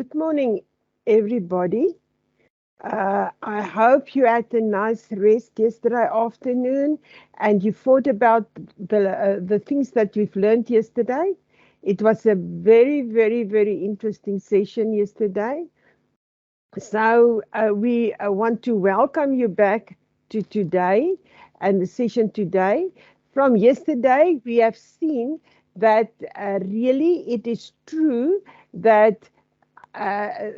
Good morning, everybody. I hope you had a nice rest yesterday afternoon and you thought about the things that we've learned yesterday. It was a very interesting session yesterday. So we want to welcome you back to today and the session today. From yesterday, we have seen that really it is true that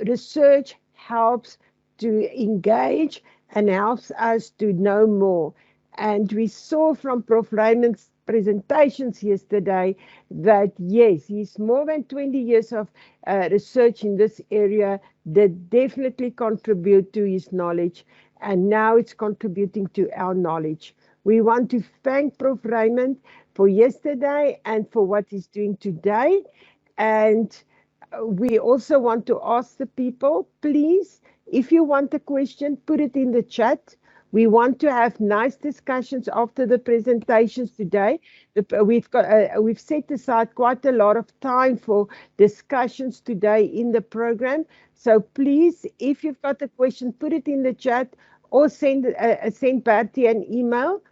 research helps to engage and helps us to know more. And we saw from Prof. Raymond's presentations yesterday that yes, he's more than 20 years of research in this area that definitely contribute to his knowledge, and now it's contributing to our knowledge. We want to thank Prof. Raymond for yesterday and for what he's doing today. And we also want to ask the people, please, if you want a question, put it in the chat. We want to have nice discussions after the presentations today. We've set aside quite a lot of time for discussions today in the program. So please, if you've got a question, put it in the chat or send Bertie an email.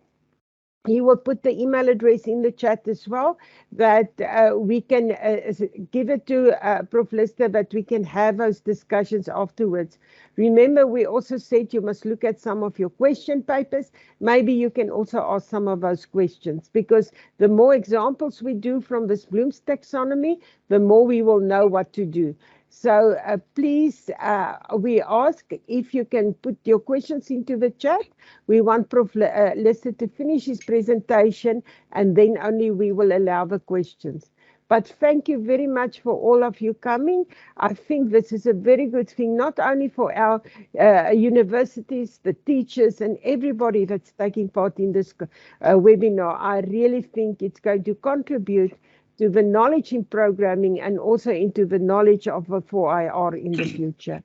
He will put the email address in the chat as well, that we can give it to Prof. Lister, that we can have those discussions afterwards. Remember, we also said you must look at some of your question papers. Maybe you can also ask some of those questions, because the more examples we do from this Bloom's taxonomy, the more we will know what to do. So please, we ask if you can put your questions into the chat. We want Prof. Lister to finish his presentation, and then only we will allow the questions. But thank you very much for all of you coming. I think this is a very good thing, not only for our universities, the teachers, and everybody that's taking part in this webinar. I really think it's going to contribute to the knowledge in programming and also into the knowledge of the 4IR in the future.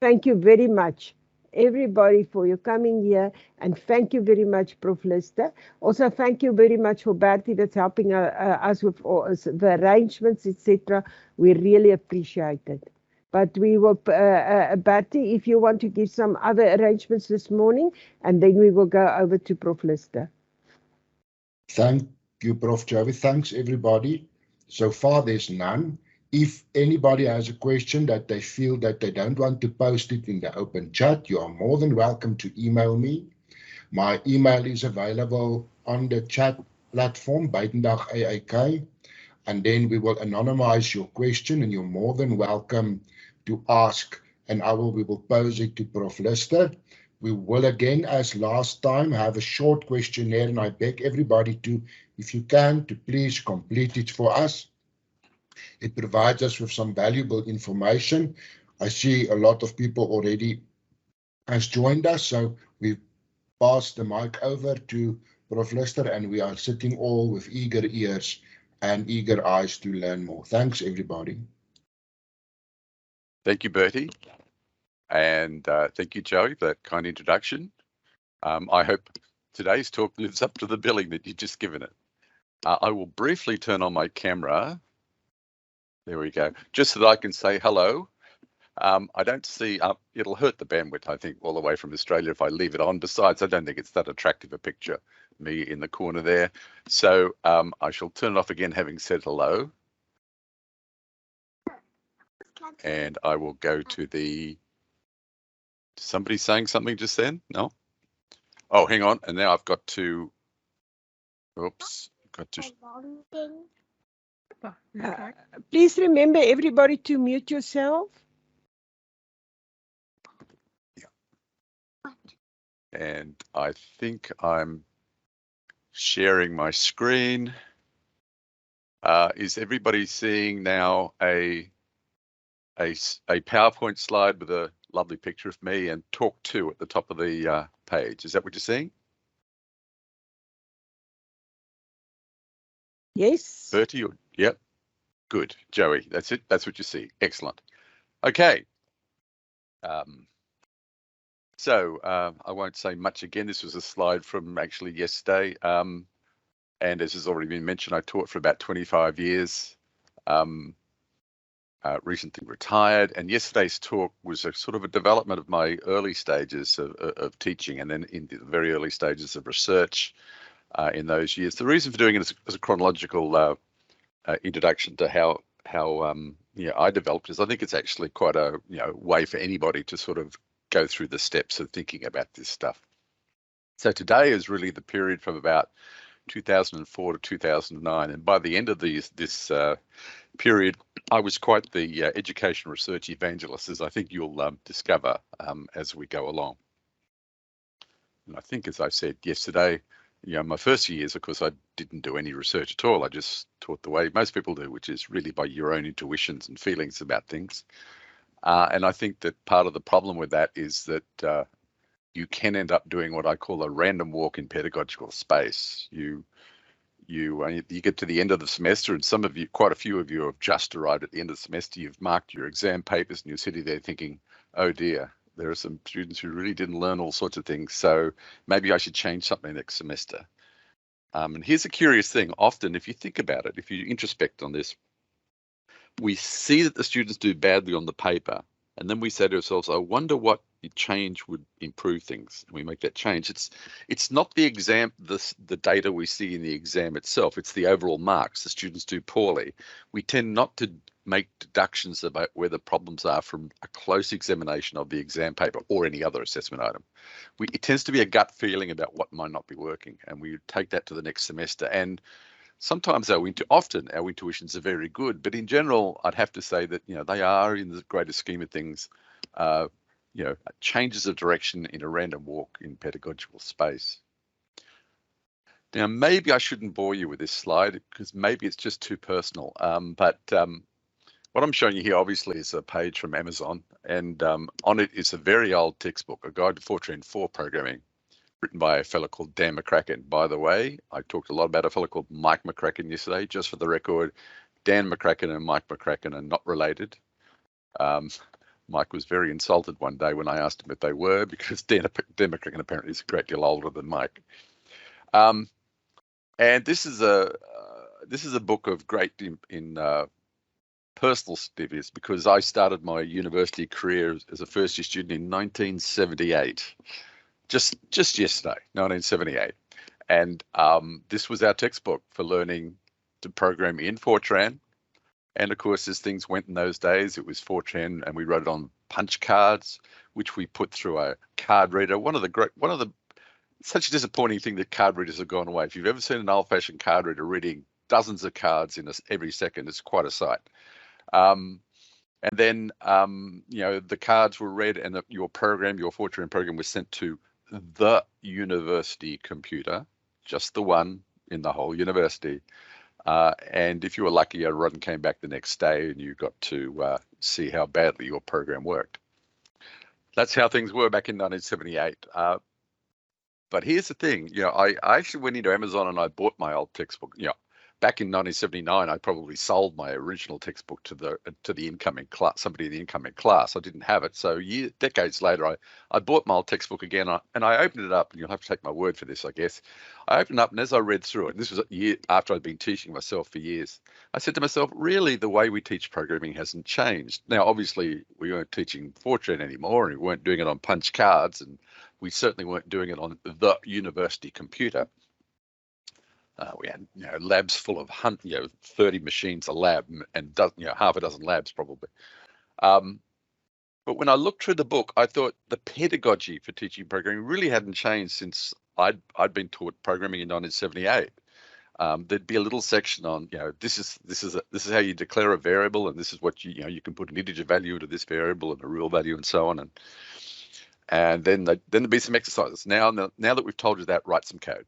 Thank you very much, everybody, for your coming here, and thank you very much, Prof. Lister. Also, thank you very much for Bertie that's helping us with all, the arrangements, etc. We really appreciate it. But we will, Bertie, if you want to give some other arrangements this morning, and then we will go over to Prof. Lister. Thank you, Prof. Jovi. Thanks, everybody. So far, there's none. If anybody has a question that they feel that they don't want to post it in the open chat, you are more than welcome to email me. My email is available on the chat platform, Buitendag AAK, and then we will anonymize your question, and you're more than welcome to ask, and we will pose it to Prof. Lister. We will again, as last time, have a short questionnaire, and I beg everybody to, if you can, to please complete it for us. It provides us with some valuable information. I see a lot of people already has joined us, so we've passed the mic over to Prof. Lister, and we are sitting all with eager ears and eager eyes to learn more. Thanks, everybody. Thank you, Bertie. And thank you, Joey, for that kind introduction. I hope today's talk lives up to the billing that you've just given it. I will briefly turn on my camera. There we go. Just so that I can say hello. I don't see, it'll hurt the bandwidth, I think, all the way from Australia if I leave it on. Besides, I don't think it's that attractive a picture, me in the corner there. So I shall turn it off again, having said hello. And I will go to the... Somebody saying something just then? No? Oh, hang on. And now I've got to... Oops. Got to... Please remember, everybody, to mute yourself. Yeah. And I think I'm sharing my screen. Is everybody seeing now a PowerPoint slide with a lovely picture of me and talk to at the top of the page? Is that what you're seeing? Yes. Bertie, yep. Good. Joey, that's it. That's what you see. Excellent. Okay. So I won't say much again. This was a slide from actually yesterday. And as has already been mentioned, I taught for about 25 years. recently retired, and yesterday's talk was a sort of a development of my early stages of teaching, and then in the very early stages of research in those years. The reason for doing it as a chronological introduction to how I developed is I think it's actually quite a way for anybody to sort of go through the steps of thinking about this stuff. So today is really the period from about 2004 to 2009, and by the end of this period, I was quite the education research evangelist, as I think you'll discover as we go along. And I think, as I said yesterday, my first few years, of course, I didn't do any research at all. I just taught the way most people do, which is really by your own intuitions and feelings about things. And I think that part of the problem with that is that you can end up doing what I call a random walk in pedagogical space. You get to the end of the semester, and some of you, quite a few of you, have just arrived at the end of the semester. You've marked your exam papers, and you're sitting there thinking, "Oh dear, there are some students who really didn't learn all sorts of things. So maybe I should change something next semester." And here's a curious thing. Often, if you think about it, if you introspect on this, we see that the students do badly on the paper, and then we say to ourselves, "I wonder what change would improve things," and we make that change. It's not the exam, the data we see in the exam itself. It's the overall marks. The students do poorly. We tend not to make deductions about where the problems are from a close examination of the exam paper or any other assessment item. It tends to be a gut feeling about what might not be working, and we take that to the next semester. And sometimes often our intuitions are very good, but in general, I'd have to say that they are, in the greater scheme of things, changes of direction in a random walk in pedagogical space. Now, maybe I shouldn't bore you with this slide because maybe it's just too personal. But what I'm showing you here, obviously, is a page from Amazon, and on it is a very old textbook, A Guide to Fortran 4 Programming, written by a fellow called Dan McCracken. By the way, I talked a lot about a fellow called Mike McCracken yesterday. Just for the record, Dan McCracken and Mike McCracken are not related. Mike was very insulted one day when I asked him if they were, because Dan McCracken apparently is a great deal older than Mike. And this is a book of great in personal significance, because I started my university career as a first-year student in 1978, just yesterday, 1978, and this was our textbook for learning to program in Fortran. And of course, as things went in those days, it was Fortran, and we wrote it on punch cards, which we put through a card reader. Such a disappointing thing that card readers have gone away. If you've ever seen an old-fashioned card reader reading dozens of cards every second, it's quite a sight. And then the cards were read, and your Fortran program was sent to the university computer, just the one in the whole university. And if you were lucky, a run came back the next day and you got to see how badly your program worked. That's how things were back in 1978. But here's the thing, I actually went into Amazon and I bought my old textbook. Back in 1979, I probably sold my original textbook to the incoming class, somebody in the incoming class. I didn't have it. So decades later, I bought my old textbook again, and I opened it up, and you'll have to take my word for this, I guess. I opened it up, and as I read through it, and this was a year after I'd been teaching myself for years, I said to myself, really, the way we teach programming hasn't changed. Now, obviously, we weren't teaching Fortran anymore, and we weren't doing it on punch cards, and we certainly weren't doing it on the university computer. We had labs full of 30 machines a lab, and half a dozen labs probably. But when I looked through the book, I thought the pedagogy for teaching programming really hadn't changed since I'd been taught programming in 1978. There'd be a little section on this is how you declare a variable, and this is what you can put an integer value into this variable and a real value and so on, and then there'd be some exercises. Now that we've told you that, write some code.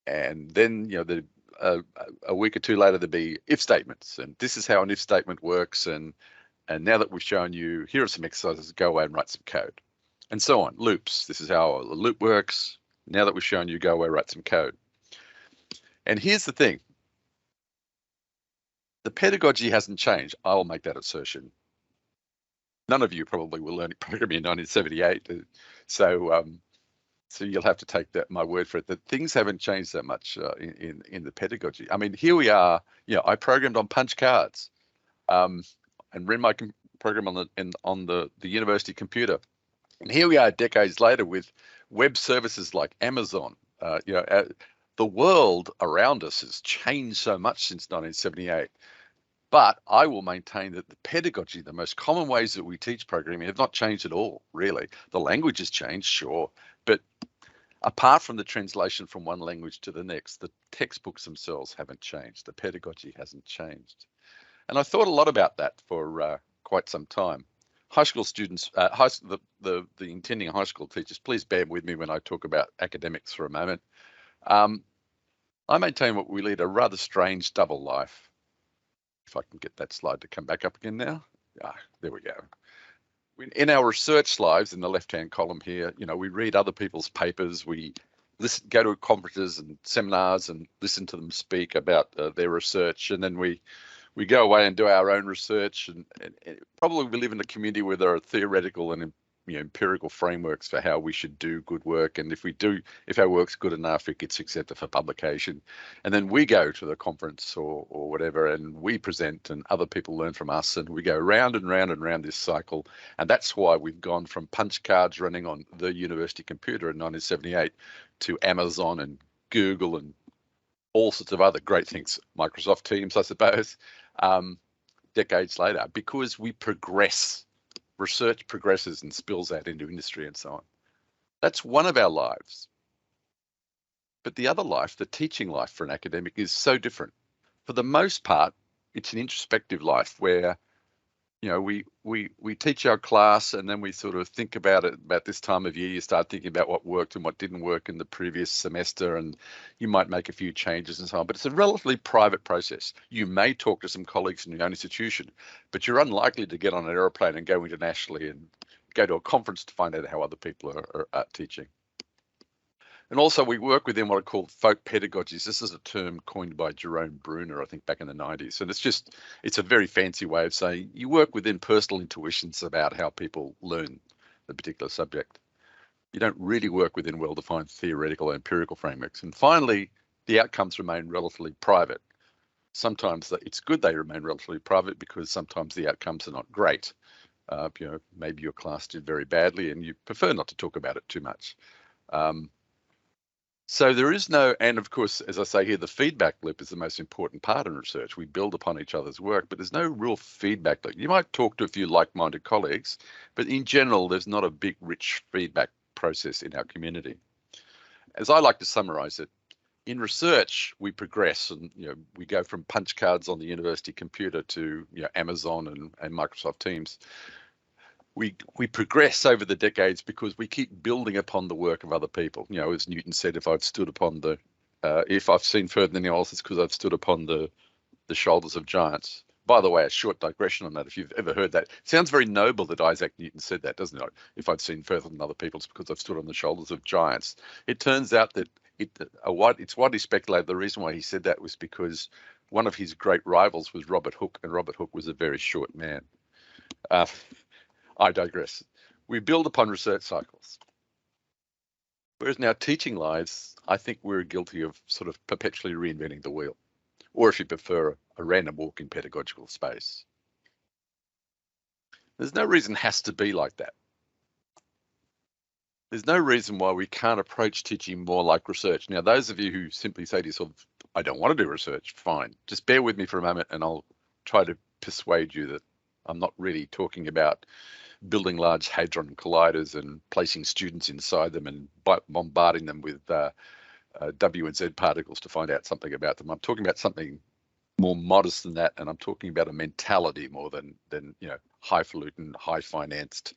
And then, a week or two later, there'd be if statements, and this is how an if statement works. And now that we've shown you, here are some exercises, go away and write some code, and so on. Loops, this is how a loop works. Now that we've shown you, go away, write some code. And here's the thing. The pedagogy hasn't changed. I'll make that assertion. None of you probably were learning programming in 1978. So you'll have to take my word for it, that things haven't changed that much in the pedagogy. I mean, here we are. I programmed on punch cards. and ran my program on the university computer. And here we are decades later with web services like Amazon. The world around us has changed so much since 1978. But I will maintain that the pedagogy, the most common ways that we teach programming, have not changed at all, really. The language has changed, sure, but apart from the translation from one language to the next, the textbooks themselves haven't changed. The pedagogy hasn't changed. And I thought a lot about that for quite some time. High school students, the intending high school teachers, please bear with me when I talk about academics for a moment. I maintain what we lead a rather strange double life. If I can get that slide to come back up again now. There we go. In our research lives, in the left-hand column here, we read other people's papers, we go to conferences and seminars and listen to them speak about their research, and then we go away and do our own research, and probably we live in a community where there are theoretical and empirical frameworks for how we should do good work, and if our work's good enough, it gets accepted for publication, and then we go to the conference or whatever, and we present, and other people learn from us, and we go round and round and round this cycle. And that's why we've gone from punch cards running on the university computer in 1978 to Amazon and Google and all sorts of other great things, Microsoft Teams, I suppose, decades later, because we progress. Research progresses and spills out into industry and so on. That's one of our lives. But the other life, the teaching life for an academic, is so different. For the most part, it's an introspective life where, we teach our class, and then we sort of think about it. About this time of year, you start thinking about what worked and what didn't work in the previous semester, and you might make a few changes and so on. But it's a relatively private process. You may talk to some colleagues in your own institution, but you're unlikely to get on an aeroplane and go internationally and go to a conference to find out how other people are teaching. And also we work within what are called folk pedagogies. This is a term coined by Jerome Bruner, I think, back in the 90s. And it's a very fancy way of saying you work within personal intuitions about how people learn the particular subject. You don't really work within well-defined theoretical and empirical frameworks. And finally, the outcomes remain relatively private. Sometimes it's good they remain relatively private because sometimes the outcomes are not great. Maybe your class did very badly and you prefer not to talk about it too much. So there is no, and of course, as I say here, the feedback loop is the most important part in research. We build upon each other's work, but there's no real feedback loop. You might talk to a few like-minded colleagues, but in general, there's not a big, rich feedback process in our community. As I like to summarize it, in research, we progress, and we go from punch cards on the university computer to Amazon and Microsoft Teams. We progress over the decades because we keep building upon the work of other people. As Newton said, if I've seen further than anyone else, it's because I've stood upon the shoulders of giants. By the way, a short digression on that, if you've ever heard that. It sounds very noble that Isaac Newton said that, doesn't it? If I've seen further than other people, it's because I've stood on the shoulders of giants. It turns out that it's widely speculated the reason why he said that was because one of his great rivals was Robert Hooke, and Robert Hooke was a very short man. I digress. We build upon research cycles. Whereas in our teaching lives, I think we're guilty of sort of perpetually reinventing the wheel, or if you prefer, a random walk in pedagogical space. There's no reason it has to be like that. There's no reason why we can't approach teaching more like research. Now, those of you who simply say to yourself, I don't want to do research, fine. Just bear with me for a moment and I'll try to persuade you that I'm not really talking about building large hadron colliders and placing students inside them and bombarding them with W and Z particles to find out something about them. I'm talking about something more modest than that, and I'm talking about a mentality more than highfalutin, high-financed,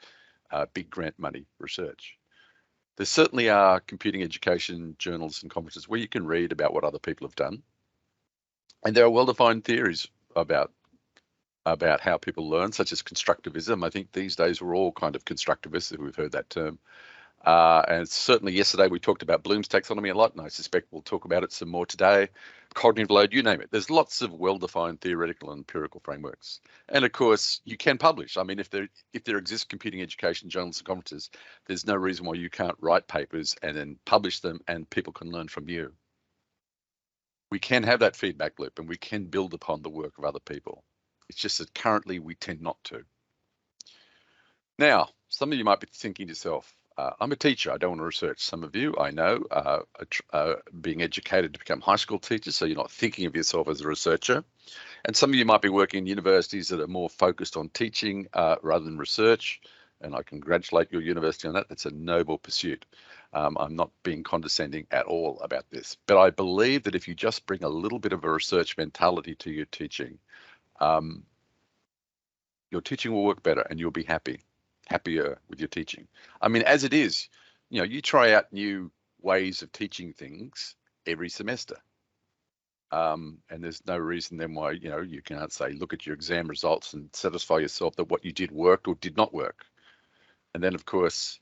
big grant money research. There certainly are computing education journals and conferences where you can read about what other people have done, and there are well-defined theories about how people learn, such as constructivism. I think these days we're all kind of constructivists, if we've heard that term. And certainly yesterday we talked about Bloom's taxonomy a lot, and I suspect we'll talk about it some more today. Cognitive load, you name it. There's lots of well-defined theoretical and empirical frameworks. And of course, you can publish. I mean, if there exist computing education journals and conferences, there's no reason why you can't write papers and then publish them and people can learn from you. We can have that feedback loop and we can build upon the work of other people. It's just that currently we tend not to. Now, some of you might be thinking to yourself, I'm a teacher, I don't want to research. Some of you, I know, being educated to become high school teachers, so you're not thinking of yourself as a researcher. And some of you might be working in universities that are more focused on teaching rather than research. And I congratulate your university on that. That's a noble pursuit. I'm not being condescending at all about this, but I believe that if you just bring a little bit of a research mentality to your teaching will work better and you'll be happier with your teaching. I mean, as it is, you try out new ways of teaching things every semester. And there's no reason then why, you can't say, look at your exam results and satisfy yourself that what you did worked or did not work. And then, of course,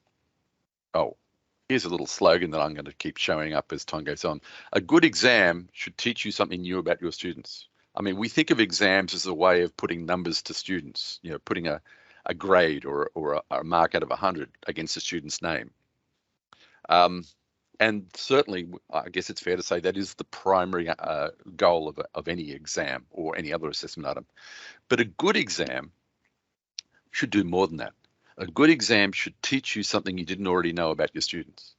here's a little slogan that I'm going to keep showing up as time goes on. A good exam should teach you something new about your students. I mean, we think of exams as a way of putting numbers to students, putting a grade or a mark out of 100 against a student's name. And certainly, I guess it's fair to say that is the primary goal of any exam or any other assessment item. But a good exam should do more than that. A good exam should teach you something you didn't already know about your students.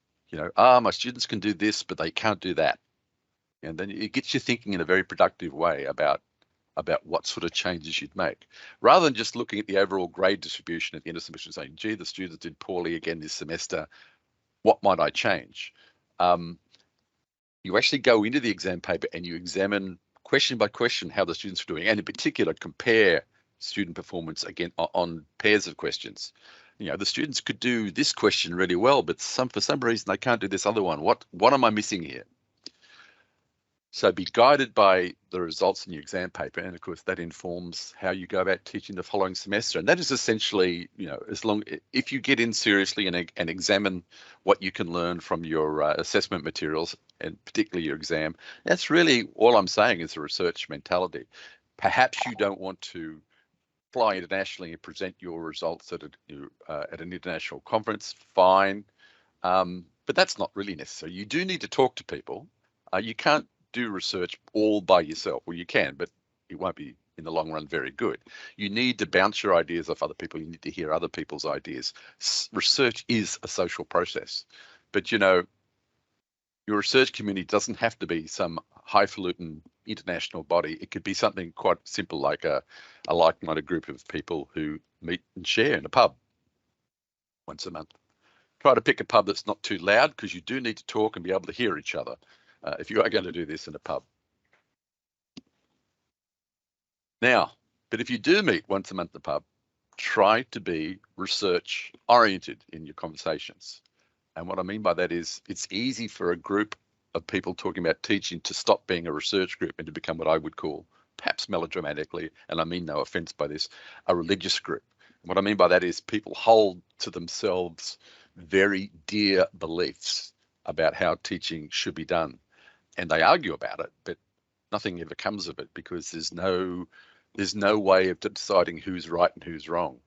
My students can do this, but they can't do that. And then it gets you thinking in a very productive way about what sort of changes you'd make, rather than just looking at the overall grade distribution at the end of the semester and saying, gee, the students did poorly again this semester. What might I change? You actually go into the exam paper and you examine question by question how the students are doing, and in particular compare student performance again on pairs of questions. The students could do this question really well, but for some reason they can't do this other one. What am I missing here? So be guided by the results in your exam paper, and of course that informs how you go about teaching the following semester. And that is essentially, if you get in seriously and examine what you can learn from your assessment materials, and particularly your exam, that's really all I'm saying is a research mentality. Perhaps you don't want to fly internationally and present your results at an international conference, fine, but that's not really necessary. You do need to talk to people. You can't do research all by yourself. Well, you can, but it won't be in the long run very good. You need to bounce your ideas off other people. You need to hear other people's ideas. Research is a social process, but your research community doesn't have to be some highfalutin international body. It could be something quite simple, like a like-minded group of people who meet and share in a pub once a month. Try to pick a pub that's not too loud, because you do need to talk and be able to hear each other if you are going to do this in a pub. Now, but if you do meet once a month at the pub, try to be research oriented in your conversations. And what I mean by that is it's easy for a group of people talking about teaching to stop being a research group and to become what I would call, perhaps melodramatically, and I mean no offense by this, a religious group. What I mean by that is people hold to themselves very dear beliefs about how teaching should be done. And they argue about it, but nothing ever comes of it, because there's no way of deciding who's right and who's wrong.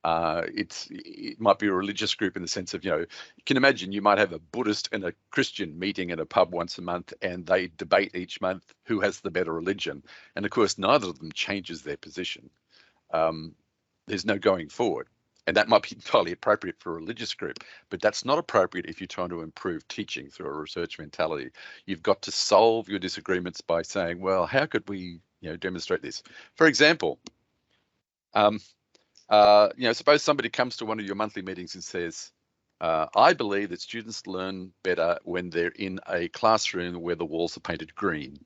It might be a religious group in the sense of, you can imagine you might have a Buddhist and a Christian meeting in a pub once a month, and they debate each month who has the better religion. And of course, neither of them changes their position. There's no going forward. And that might be entirely appropriate for a religious group, but that's not appropriate if you're trying to improve teaching through a research mentality. You've got to solve your disagreements by saying, well, how could we, demonstrate this? For example, suppose somebody comes to one of your monthly meetings and says, I believe that students learn better when they're in a classroom where the walls are painted green.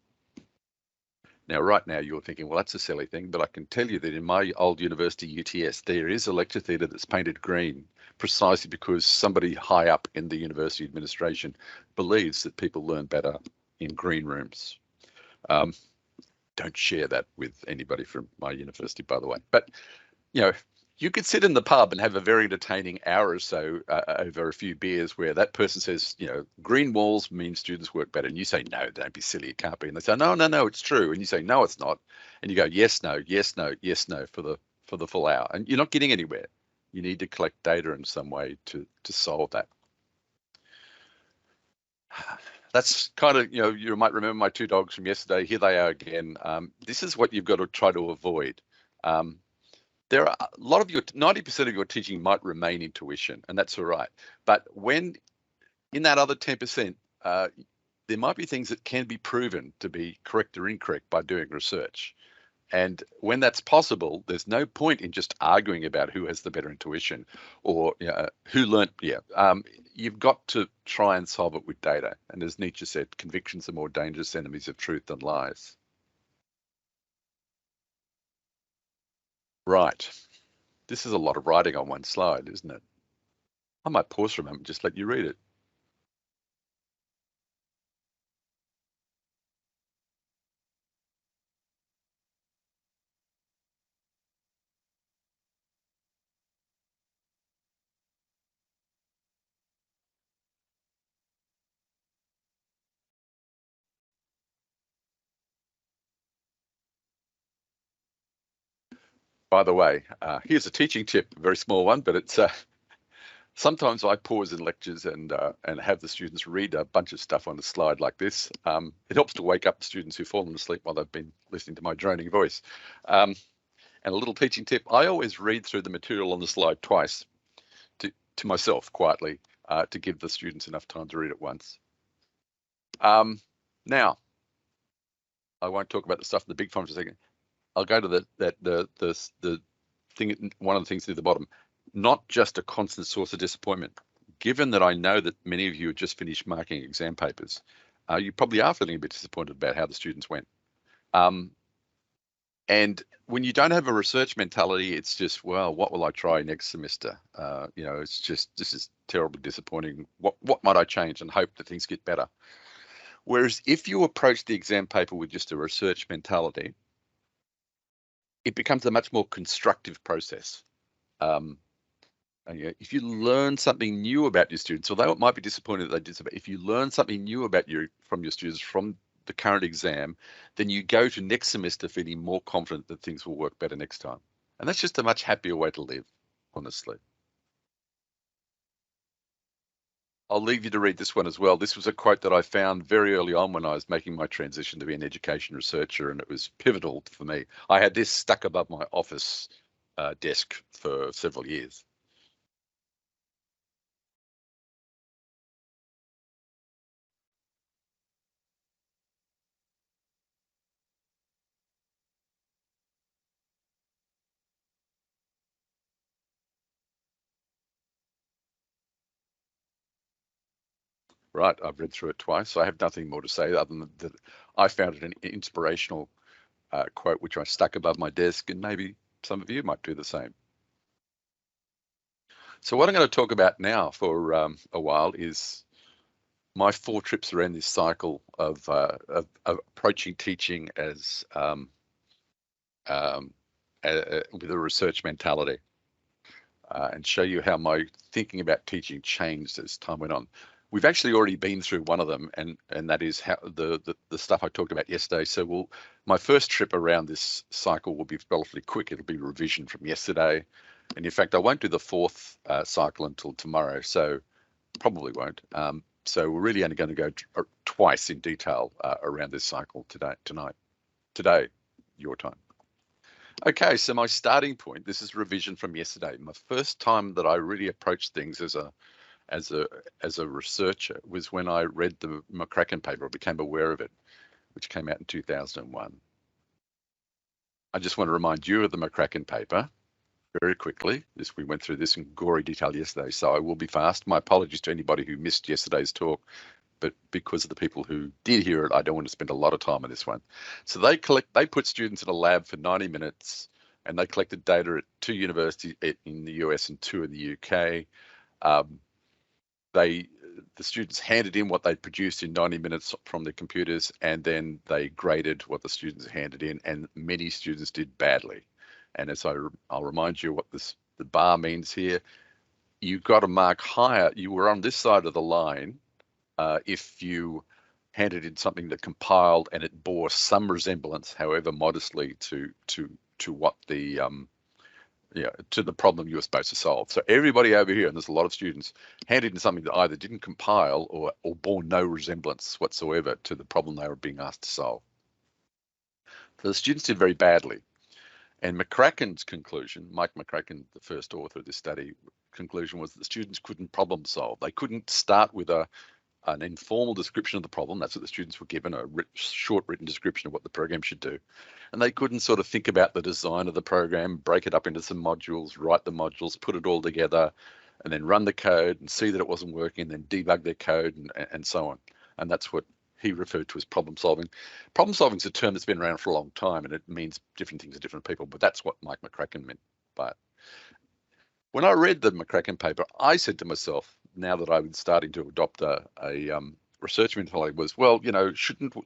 Now, right now, you're thinking, well, that's a silly thing, but I can tell you that in my old university, UTS, there is a lecture theatre that's painted green, precisely because somebody high up in the university administration believes that people learn better in green rooms. Don't share that with anybody from my university, by the way. But, you could sit in the pub and have a very entertaining hour or so over a few beers where that person says, green walls mean students work better. And you say, no, don't be silly, it can't be. And they say, no, it's true. And you say, no, it's not. And you go, yes, no, yes, no, yes, no for the full hour. And you're not getting anywhere. You need to collect data in some way to solve that. That's kind of, you might remember my two dogs from yesterday. Here they are again. This is what you've got to try to avoid. There are a lot of 90% of your teaching might remain intuition, and that's all right. But when in that other 10%, there might be things that can be proven to be correct or incorrect by doing research. And when that's possible, there's no point in just arguing about who has the better intuition or who learnt. You've got to try and solve it with data. And as Nietzsche said, convictions are more dangerous enemies of truth than lies. Right. This is a lot of writing on one slide, isn't it? I might pause for a moment and just let you read it. By the way, here's a teaching tip, a very small one, but it's sometimes I pause in lectures and have the students read a bunch of stuff on a slide like this. It helps to wake up the students who've fallen asleep while they've been listening to my droning voice. And a little teaching tip, I always read through the material on the slide twice to myself quietly to give the students enough time to read it once. Now, I won't talk about the stuff in the big font for a second. I'll go to the thing, one of the things near the bottom, not just a constant source of disappointment. Given that I know that many of you have just finished marking exam papers, you probably are feeling a bit disappointed about how the students went. And when you don't have a research mentality, it's just, well, what will I try next semester? It's just, this is terribly disappointing. What might I change and hope that things get better? Whereas if you approach the exam paper with just a research mentality, it becomes a much more constructive process. If you learn something new about your students, although it might be disappointing that they did something, if you learn something new about from your students from the current exam, then you go to next semester feeling more confident that things will work better next time. And that's just a much happier way to live, honestly. I'll leave you to read this one as well. This was a quote that I found very early on when I was making my transition to be an education researcher, and it was pivotal for me. I had this stuck above my office desk for several years. Right, I've read through it twice. I have nothing more to say other than that I found it an inspirational quote which I stuck above my desk, and maybe some of you might do the same. So what I'm going to talk about now for a while is my 4 trips around this cycle of approaching teaching as with a research mentality, and show you how my thinking about teaching changed as time went on. We've actually already been through one of them, and that is how the stuff I talked about yesterday. So my first trip around this cycle will be relatively quick. It'll be revision from yesterday. And in fact, I won't do the 4th cycle until tomorrow, so probably won't. So we're really only going to go twice in detail around this cycle today, your time. Okay, so my starting point, this is revision from yesterday. My first time that I really approached things as a researcher was when I read the McCracken paper, or became aware of it, which came out in 2001. I just want to remind you of the McCracken paper very quickly. We went through this in gory detail yesterday, so I will be fast. My apologies to anybody who missed yesterday's talk, but because of the people who did hear it, I don't want to spend a lot of time on this one. So they put students in a lab for 90 minutes, and they collected data at 2 universities in the US and 2 in the UK. The students handed in what they'd produced in 90 minutes from their computers, and then they graded what the students handed in, and many students did badly. And as I'll remind you what the bar means here, you've got to mark higher. You were on this side of the line if you handed in something that compiled and it bore some resemblance, however modestly, to what the to the problem you were supposed to solve. So everybody over here, and there's a lot of students, handed in something that either didn't compile or bore no resemblance whatsoever to the problem they were being asked to solve. So the students did very badly. And McCracken's conclusion, Mike McCracken, the first author of this study, conclusion was that the students couldn't problem solve. They couldn't start with an informal description of the problem. That's what the students were given, a short written description of what the program should do. And they couldn't sort of think about the design of the program, break it up into some modules, write the modules, put it all together, and then run the code and see that it wasn't working, and then debug their code and so on. And that's what he referred to as problem solving. Problem solving is a term that's been around for a long time, and it means different things to different people, but that's what Mike McCracken meant by it. When I read the McCracken paper, I said to myself, now that I was starting to adopt a research mentality, was, well, you know,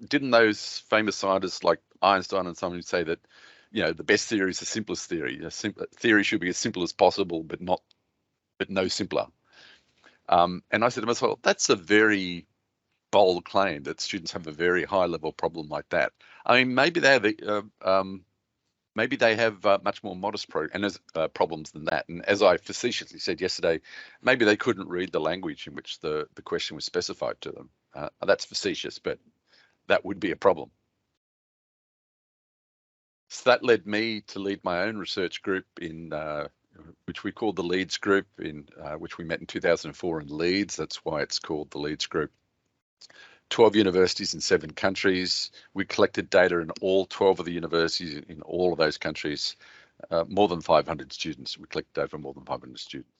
didn't those famous scientists like Einstein and someone say that, you know, the best theory is the simplest theory. A theory should be as simple as possible, but no simpler. And I said to myself, that's a very bold claim that students have a very high level problem like that. I mean, maybe they have much more modest problems than that. And as I facetiously said yesterday, maybe they couldn't read the language in which the question was specified to them. That's facetious, but that would be a problem. So that led me to lead my own research group in which we called the Leeds Group, in which we met in 2004 in Leeds. That's why it's called the Leeds Group. 12 universities in 7 countries. We collected data in all 12 of the universities in all of those countries, more than 500 students. We collected data from more than 500 students.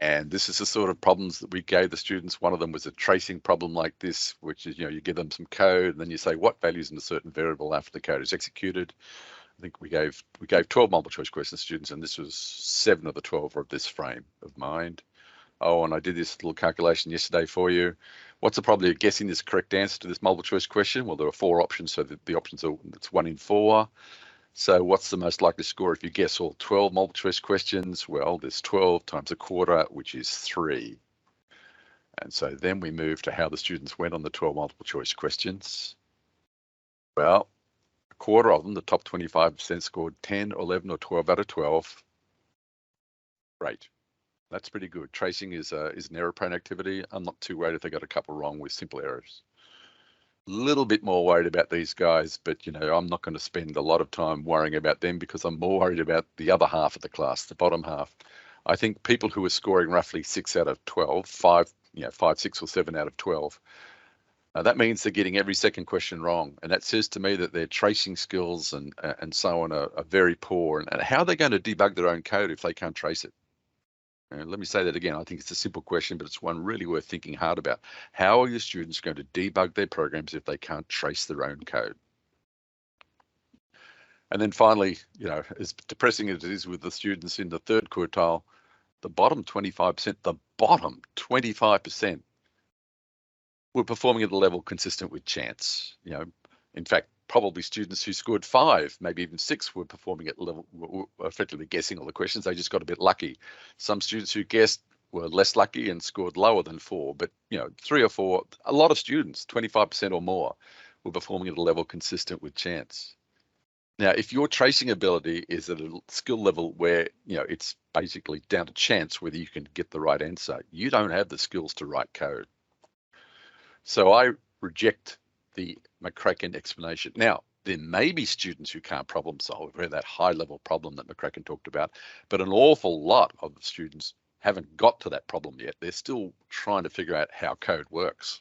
And this is the sort of problems that we gave the students. One of them was a tracing problem like this, which is, you know, you give them some code and then you say what values in a certain variable after the code is executed. I think we gave 12 multiple choice questions to students, and this was 7 of the 12 were of this frame of mind. Oh, and I did this little calculation yesterday for you. What's the probability of guessing this correct answer to this multiple choice question? Well, there are 4 options, so the options are, it's 1 in 4. So what's the most likely score if you guess all 12 multiple choice questions? Well, there's 12 times a quarter, which is 3. And so then we move to how the students went on the 12 multiple choice questions. Well, a quarter of them, the top 25%, scored 10, 11, or 12 out of 12. Great. That's pretty good. Tracing is an error-prone activity. I'm not too worried if they got a couple wrong with simple errors. A little bit more worried about these guys, but you know, I'm not going to spend a lot of time worrying about them because I'm more worried about the other half of the class, the bottom half. I think people who are scoring roughly 6 out of 12, 5, 6 or 7 out of 12, that means they're getting every second question wrong, and that says to me that their tracing skills and so on are very poor. And how are they going to debug their own code if they can't trace it? Let me say that again. I think it's a simple question, but it's one really worth thinking hard about. How are your students going to debug their programs if they can't trace their own code? And then finally, you know, as depressing as it is with the students in the third quartile, the bottom 25% were performing at a level consistent with chance. You know, in fact, probably students who scored 5, maybe even 6, were performing at level, were effectively guessing all the questions. They just got a bit lucky. Some students who guessed were less lucky and scored lower than 4, but you know, 3 or 4, a lot of students, 25% or more, were performing at a level consistent with chance. Now, if your tracing ability is at a skill level where, you know, it's basically down to chance whether you can get the right answer, you don't have the skills to write code. So I reject the McCracken explanation. Now, there may be students who can't problem solve, who have that high level problem that McCracken talked about, but an awful lot of the students haven't got to that problem yet. They're still trying to figure out how code works.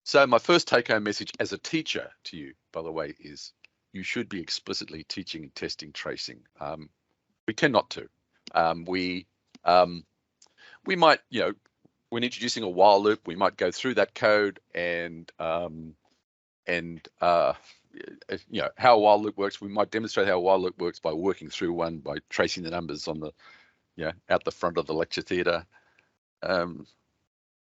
So my first take-home message as a teacher to you, by the way, is you should be explicitly teaching and testing tracing. We tend not to. We might, you know, when introducing a while loop, we might go through that code and you know, how a while loop works. We might demonstrate how a while loop works by working through one, by tracing the numbers on the, you know, out the front of the lecture theatre.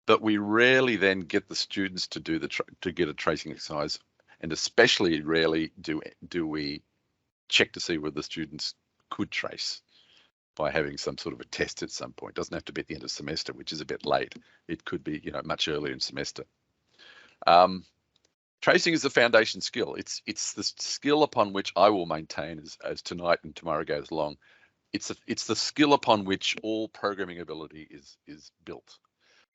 But we rarely then get the students to do to get a tracing exercise, and especially rarely do we check to see whether the students could trace by having some sort of a test at some point. It doesn't have to be at the end of semester, which is a bit late. It could be, you know, much earlier in semester. Tracing is the foundation skill. It's the skill upon which I will maintain as tonight and tomorrow goes along. It's the skill upon which all programming ability is built.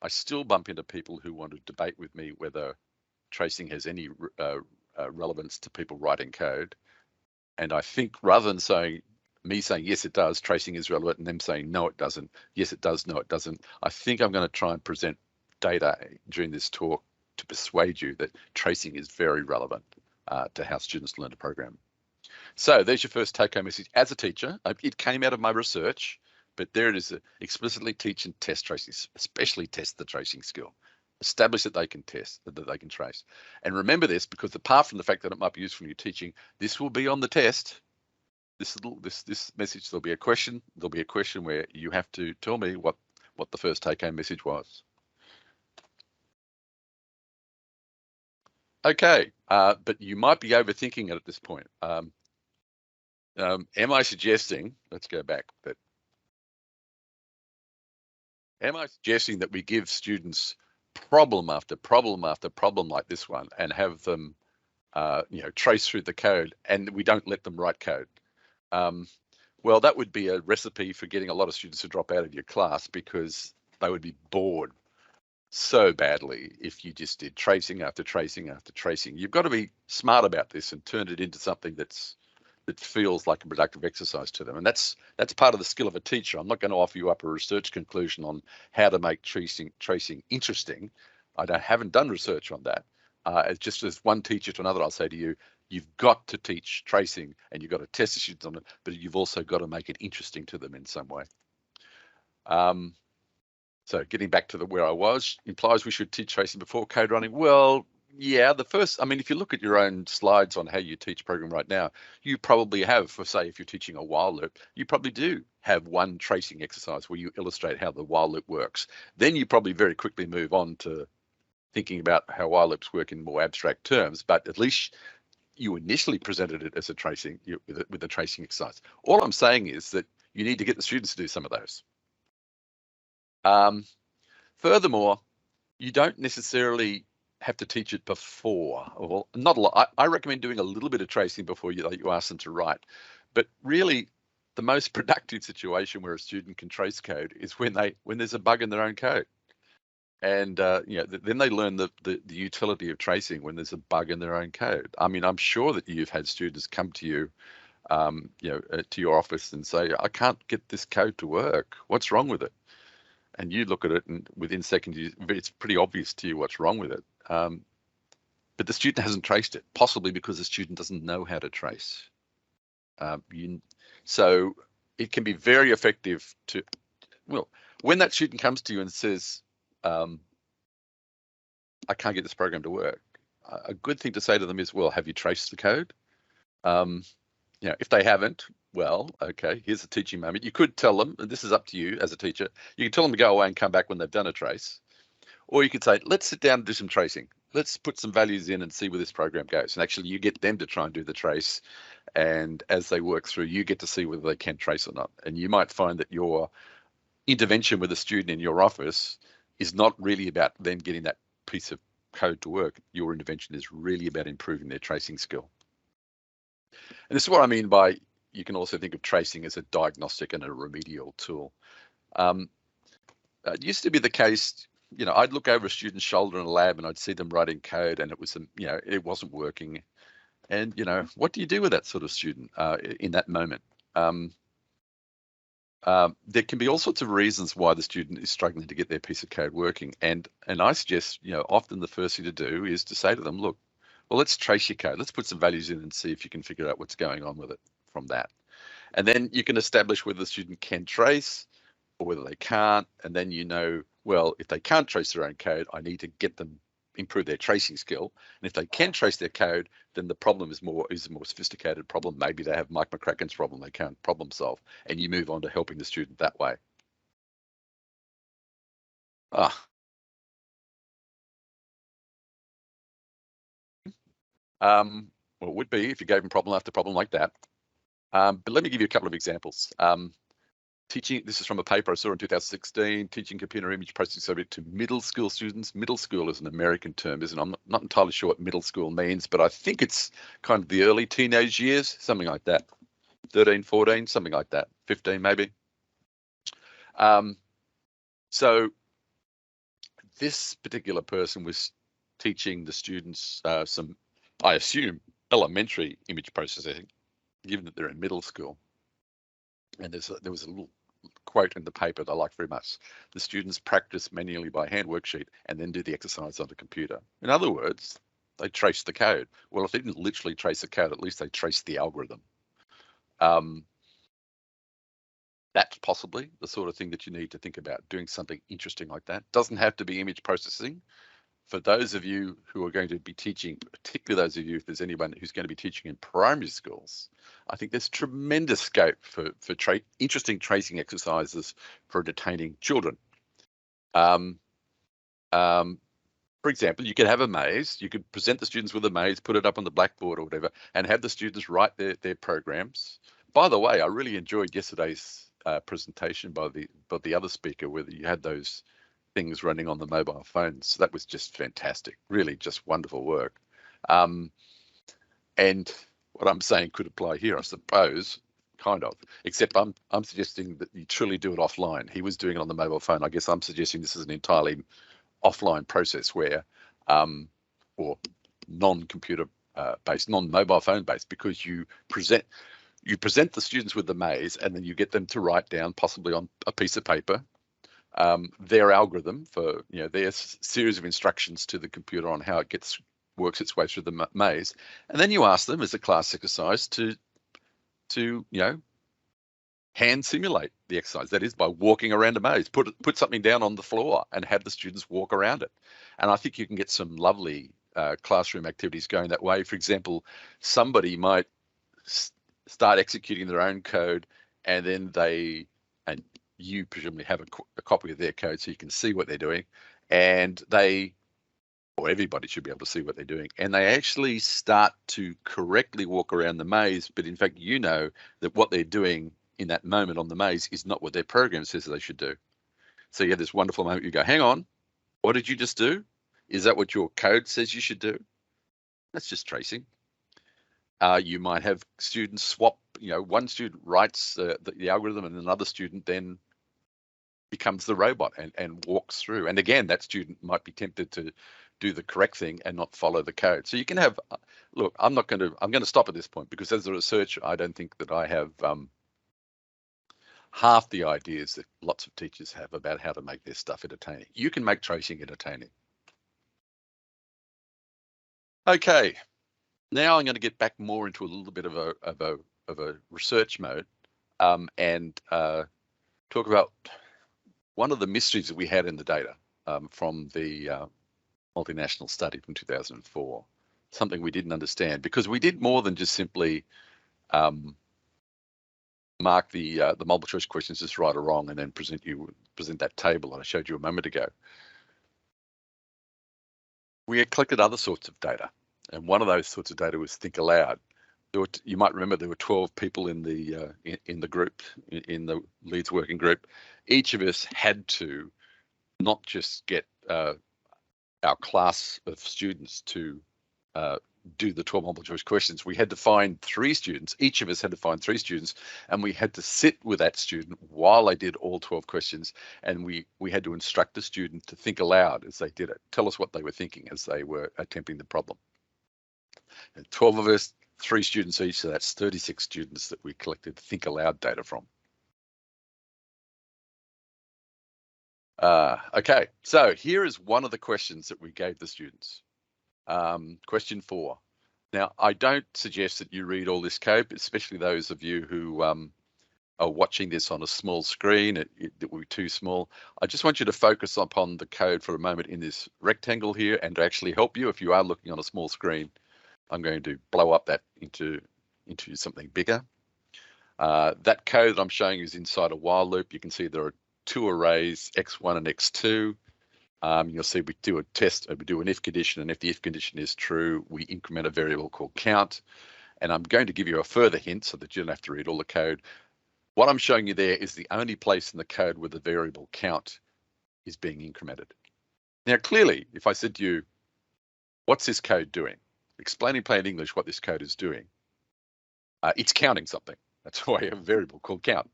I still bump into people who want to debate with me whether tracing has any relevance to people writing code. And I think rather than saying, me saying, yes, it does, tracing is relevant, and them saying, no, it doesn't, yes, it does, no, it doesn't, I think I'm going to try and present data during this talk to persuade you that tracing is very relevant to how students learn to program. So there's your first take-home message. As a teacher, it came out of my research, but there it is, explicitly teach and test tracing, especially test the tracing skill. Establish that they can test, that they can trace. And remember this, because apart from the fact that it might be useful in your teaching, this will be on the test. This message, there'll be a question. There'll be a question where you have to tell me what the first take-home message was. Okay, but you might be overthinking it at this point. Am I suggesting, let's go back, but am I suggesting that we give students problem after problem after problem like this one and have them, trace through the code, and we don't let them write code? Well, that would be a recipe for getting a lot of students to drop out of your class, because they would be bored so badly if you just did tracing after tracing after tracing. You've got to be smart about this and turn it into something that feels like a productive exercise to them. And that's part of the skill of a teacher. I'm not going to offer you up a research conclusion on how to make tracing interesting. I haven't done research on that. Just as one teacher to another, I'll say to you, you've got to teach tracing and you've got to test the students on it, but you've also got to make it interesting to them in some way. So getting back to where I was, implies we should teach tracing before code running. Well, yeah, if you look at your own slides on how you teach program right now, you probably have, for say, if you're teaching a while loop, you probably do have one tracing exercise where you illustrate how the while loop works. Then you probably very quickly move on to thinking about how while loops work in more abstract terms, but at least you initially presented it as a tracing with a tracing exercise. All I'm saying is that you need to get the students to do some of those. Furthermore, you don't necessarily have to teach it before. Well, not a lot. I recommend doing a little bit of tracing before you ask them to write. But really, the most productive situation where a student can trace code is when there's a bug in their own code. And then they learn the utility of tracing when there's a bug in their own code. I mean, I'm sure that you've had students come to you, to your office and say, I can't get this code to work. What's wrong with it? And you look at it, and within seconds, it's pretty obvious to you what's wrong with it. But the student hasn't traced it, possibly because the student doesn't know how to trace. So it can be very effective when that student comes to you and says, I can't get this program to work, a good thing to say to them is, well, have you traced the code? If they haven't, well, okay, here's a teaching moment. You could tell them, and this is up to you as a teacher, you can tell them to go away and come back when they've done a trace. Or you could say, let's sit down and do some tracing. Let's put some values in and see where this program goes. And actually, you get them to try and do the trace. And as they work through, you get to see whether they can trace or not. And you might find that your intervention with a student in your office is not really about them getting that piece of code to work. Your intervention is really about improving their tracing skill. And this is what I mean by, you can also think of tracing as a diagnostic and a remedial tool. It used to be the case, I'd look over a student's shoulder in a lab and I'd see them writing code and it was, it wasn't working. And, what do you do with that sort of student in that moment? There can be all sorts of reasons why the student is struggling to get their piece of code working. And I suggest, often the first thing to do is to say to them, look, well, let's trace your code. Let's put some values in and see if you can figure out what's going on with it from that. And then you can establish whether the student can trace or whether they can't. And then well, if they can't trace their own code, I need to get them improve their tracing skill. And if they can trace their code, then the problem is a more sophisticated problem. Maybe they have Mike McCracken's problem they can't problem solve, and you move on to helping the student that way. Well, it would be if you gave them problem after problem like that. But let me give you a couple of examples. Teaching, this is from a paper I saw in 2016, teaching computer image processing subject to middle school students. Middle school is an American term, isn't it? I'm not entirely sure what middle school means, but I think it's kind of the early teenage years, something like that. 13, 14, something like that, 15 maybe. So this particular person was teaching the students some, I assume, elementary image processing. given that they're in middle school, and there was a little quote in the paper that I like very much. The students practice manually by hand worksheet and then do the exercise on the computer. In other words, they trace the code. Well, if they didn't literally trace the code, at least they traced the algorithm. That's possibly the sort of thing that you need to think about, doing something interesting like that. Doesn't have to be image processing. For those of you who are going to be teaching, particularly those of you, if there's anyone who's going to be teaching in primary schools, I think there's tremendous scope for interesting tracing exercises for entertaining children. For example, you could have a maze. You could present the students with a maze, put it up on the blackboard or whatever, and have the students write their programs. By the way, I really enjoyed yesterday's presentation by the other speaker, where you had those things running on the mobile phones. That was just fantastic, really just wonderful work. And what I'm saying could apply here, I suppose, kind of, except I'm suggesting that you truly do it offline. He was doing it on the mobile phone. I guess I'm suggesting this is an entirely offline process where, or non-computer based, non-mobile phone based, because you present the students with the maze, and then you get them to write down, possibly on a piece of paper, their algorithm for, their series of instructions to the computer on how it works its way through the maze, and then you ask them as a class exercise to hand simulate the exercise. That is, by walking around a maze, put something down on the floor and have the students walk around it. And I think you can get some lovely classroom activities going that way. For example, somebody might start executing their own code, and then you presumably have a copy of their code so you can see what they're doing, and or everybody should be able to see what they're doing, and they actually start to correctly walk around the maze, but in fact that what they're doing in that moment on the maze is not what their program says they should do. So you have this wonderful moment, you go, hang on, what did you just do? Is that what your code says you should do? That's just tracing. You might have students swap, one student writes the algorithm and another student then becomes the robot and walks through. And again, that student might be tempted to do the correct thing and not follow the code. So you can have, look, I'm going to stop at this point, because as a researcher, I don't think that I have half the ideas that lots of teachers have about how to make their stuff entertaining. You can make tracing entertaining. Okay, now I'm going to get back more into a little bit of a research mode, and talk about one of the mysteries that we had in the data from the multinational study from 2004. Something we didn't understand, because we did more than just simply mark the multiple choice questions as right or wrong and then present that table that I showed you a moment ago. We had collected other sorts of data, and one of those sorts of data was think aloud. You might remember there were 12 people in the group, in the Leeds working group. Each of us had to not just get our class of students to do the 12 multiple choice questions. We had to find 3 students. Each of us had to find 3 students, and we had to sit with that student while they did all 12 questions, and we had to instruct the student to think aloud as they did it, tell us what they were thinking as they were attempting the problem. And 12 of us, 3 students each, so that's 36 students that we collected think aloud data from. Okay, so here is one of the questions that we gave the students. Question 4. Now, I don't suggest that you read all this code, especially those of you who are watching this on a small screen. It will be too small. I just want you to focus upon the code for a moment in this rectangle here, and to actually help you, if you are looking on a small screen, I'm going to blow up that into something bigger. That code that I'm showing you is inside a while loop. You can see there are 2 arrays, x1 and x2. You'll see we do a test, we do an if condition, and if the if condition is true, we increment a variable called count. And I'm going to give you a further hint so that you don't have to read all the code. What I'm showing you there is the only place in the code where the variable count is being incremented. Now, clearly, if I said to you, what's this code doing? Explain in plain English what this code is doing. It's counting something. That's why I have a variable called count.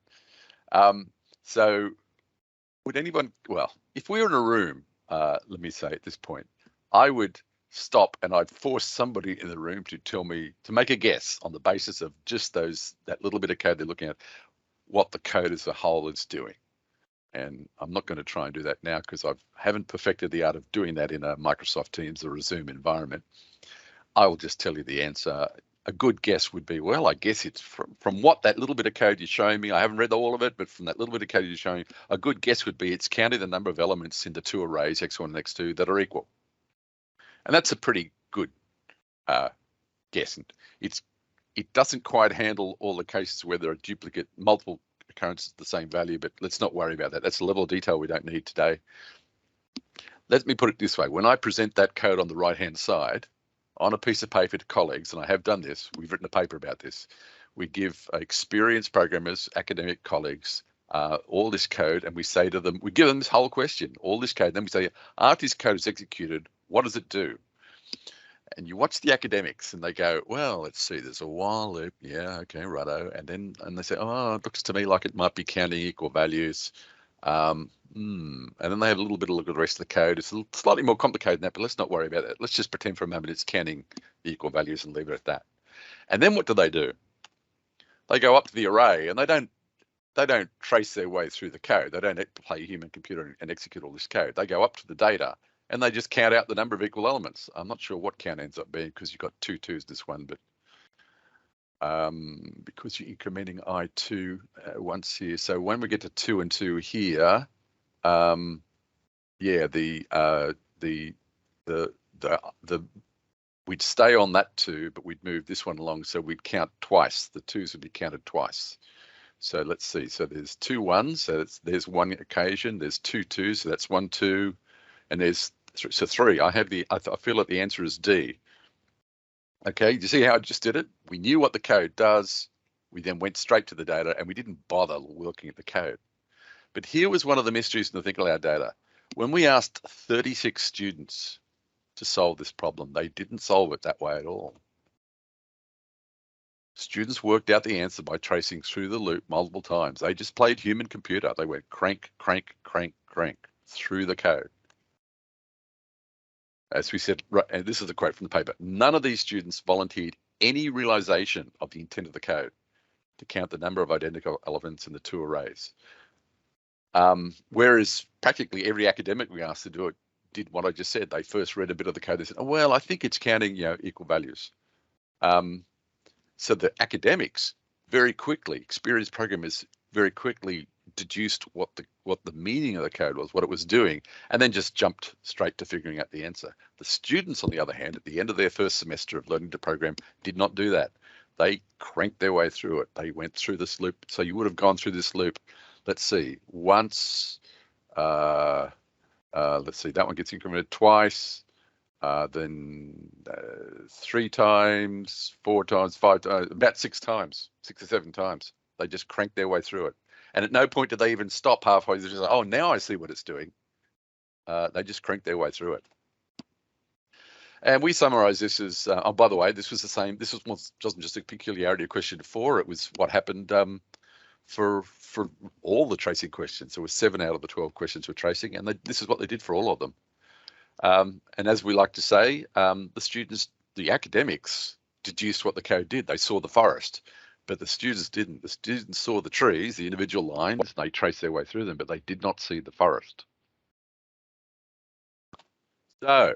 So would anyone, well, if we were in a room, let me say at this point, I would stop and I'd force somebody in the room to tell me, to make a guess on the basis of just that little bit of code they're looking at, what the code as a whole is doing. And I'm not going to try and do that now because I haven't perfected the art of doing that in a Microsoft Teams or a Zoom environment. I will just tell you the answer. A good guess would be, well, I guess it's from what that little bit of code you're showing me. I haven't read all of it, but from that little bit of code you're showing, a good guess would be it's counting the number of elements in the two arrays, x1 and x2, that are equal. And that's a pretty good guess. It doesn't quite handle all the cases where there are multiple occurrences of the same value, but let's not worry about that. That's a level of detail we don't need today. Let me put it this way. When I present that code on the right-hand side on a piece of paper to colleagues, and I have done this, we've written a paper about this, we give experienced programmers, academic colleagues, all this code, and we say to them, we give them this whole question, all this code, then we say, after this code is executed, what does it do? And you watch the academics and they go, well, let's see, there's a while loop. Yeah, okay, righto. And they say, oh, it looks to me like it might be counting equal values. And then they have a little bit of a look at the rest of the code. It's slightly more complicated than that, but let's not worry about it. Let's just pretend for a moment it's counting the equal values and leave it at that. And then what do? They go up to the array and they don't trace their way through the code. They don't play human computer and execute all this code. They go up to the data and they just count out the number of equal elements. I'm not sure what count ends up being because you've got two twos this one, but because you're incrementing I2 once here. So when we get to 2 and 2 here, yeah, we'd stay on that 2, but we'd move this one along, so we'd count twice. The 2s would be counted twice. So let's see. So there's 2 1s, so there's one occasion. There's 2 2s, so that's 1 2, and there's so 3. I feel that the answer is D. Okay, you see how I just did it? We knew what the code does. We then went straight to the data, and we didn't bother looking at the code. But here was one of the mysteries in the Think Aloud data. When we asked 36 students to solve this problem, they didn't solve it that way at all. Students worked out the answer by tracing through the loop multiple times. They just played human computer. They went crank, crank, crank, crank through the code. As we said, and this is a quote from the paper, none of these students volunteered any realization of the intent of the code to count the number of identical elements in the 2 arrays. Whereas practically every academic we asked to do it did what I just said. They first read a bit of the code. They said, oh, well, I think it's counting, equal values. So the academics very quickly, experienced programmers very quickly deduced what the meaning of the code was, what it was doing, and then just jumped straight to figuring out the answer. The students, on the other hand, at the end of their first semester of learning to program, did not do that. They cranked their way through it. They went through this loop. So you would have gone through this loop, let's see, once, let's see, that one gets incremented twice, then 3 times, 4 times, 5 times, about 6 times, 6 or 7 times. They just cranked their way through it. And at no point did they even stop halfway. They're just like, oh, now I see what it's doing. They just cranked their way through it. And we summarize this as, oh, by the way, this was the same. This wasn't just a peculiarity of question 4. It was what happened for all the tracing questions. There were 7 out of the 12 questions were tracing, and this is what they did for all of them. And as we like to say, the students, the academics, deduced what the code did. They saw the forest, but the students didn't. The students saw the trees, the individual lines, they traced their way through them, but they did not see the forest. So,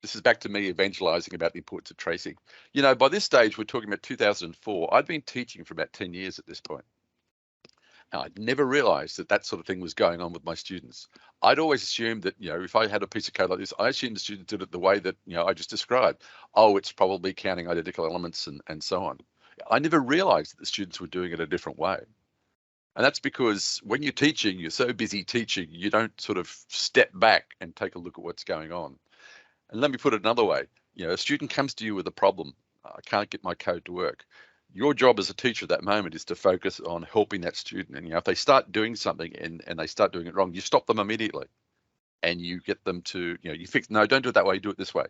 this is back to me evangelizing about the importance of tracing. By this stage, we're talking about 2004. I'd been teaching for about 10 years at this point. Now, I'd never realized that sort of thing was going on with my students. I'd always assumed that, if I had a piece of code like this, I assumed the students did it the way that, I just described. Oh, it's probably counting identical elements and so on. I never realized that the students were doing it a different way. And that's because when you're teaching, you're so busy teaching, you don't sort of step back and take a look at what's going on. And let me put it another way. A student comes to you with a problem. I can't get my code to work. Your job as a teacher at that moment is to focus on helping that student. And if they start doing something and they start doing it wrong, you stop them immediately and you get them to, you fix, no, don't do it that way, do it this way.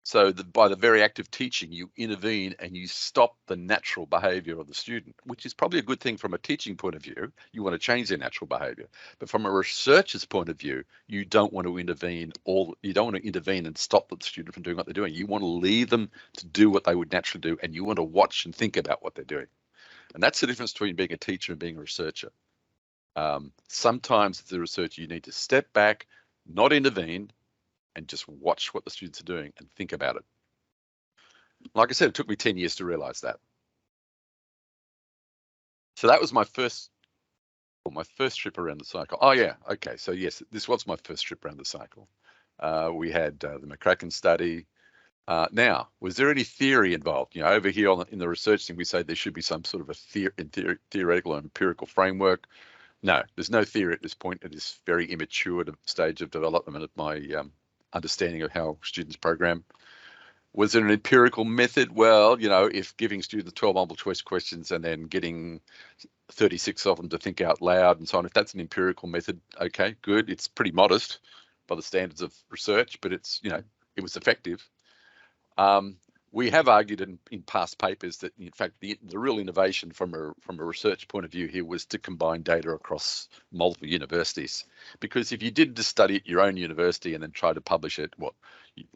So by the very act of teaching, you intervene and you stop the natural behavior of the student, which is probably a good thing from a teaching point of view. You want to change their natural behavior. But from a researcher's point of view, you don't want to intervene and stop the student from doing what they're doing. You want to leave them to do what they would naturally do, and you want to watch and think about what they're doing. And that's the difference between being a teacher and being a researcher. Sometimes as a researcher, you need to step back, not intervene, and just watch what the students are doing and think about it. Like I said, it took me 10 years to realize that. So that was my first trip around the cycle. Oh yeah, okay. So yes, this was my first trip around the cycle. We had the McCracken study. Now, was there any theory involved? You know, over here in the research thing, we say there should be some sort of a theoretical or empirical framework. No, there's no theory at this point. It is very immature stage of development of my understanding of how students program. Was it an empirical method? Well, you know, if giving students 12 multiple choice questions and then getting 36 of them to think out loud and so on, if that's an empirical method, okay, good. It's pretty modest by the standards of research, but it's, you know, it was effective. We have argued in past papers that, in fact, the real innovation from a research point of view here was to combine data across multiple universities. Because if you did just study at your own university and then try to publish it,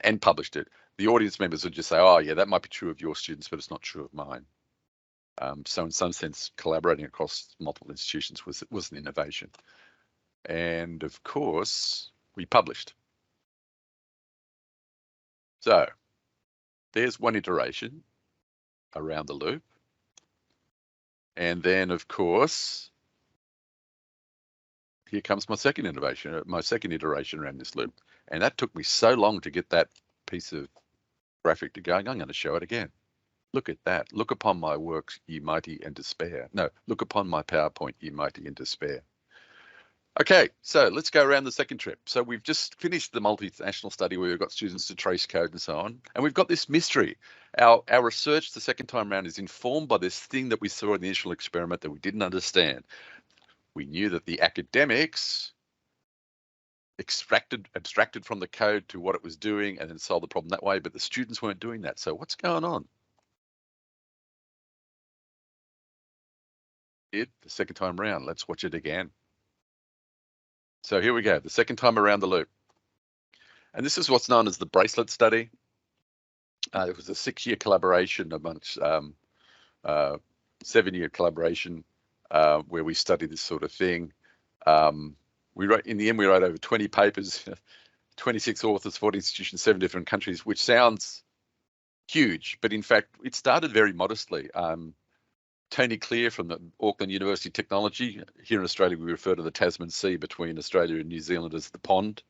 and published it, the audience members would just say, oh, yeah, that might be true of your students, but it's not true of mine. So in some sense, collaborating across multiple institutions was an innovation. And of course, we published. So there's one iteration around the loop. And then, of course, here comes my second iteration around this loop. And that took me so long to get that piece of graphic to going. I'm going to show it again. Look at that. Look upon my works, ye mighty, and despair. No, look upon my PowerPoint, ye mighty, and despair. Okay, so let's go around the second trip. So we've just finished the multinational study where we've got students to trace code and so on. And we've got this mystery. Our research the second time around is informed by this thing that we saw in the initial experiment that we didn't understand. We knew that the academics abstracted from the code to what it was doing and then solved the problem that way, but the students weren't doing that. So what's going on? The second time around, let's watch it again. So here we go, the second time around the loop. And this is what's known as the bracelet study. It was a 6-year collaboration amongst 7-year collaboration where we studied this sort of thing. In the end, we wrote over 20 papers, 26 authors, 40 institutions, 7 different countries, which sounds huge, but in fact, it started very modestly. Tony Clear from the Auckland University of Technology. Here in Australia, we refer to the Tasman Sea between Australia and New Zealand as the pond.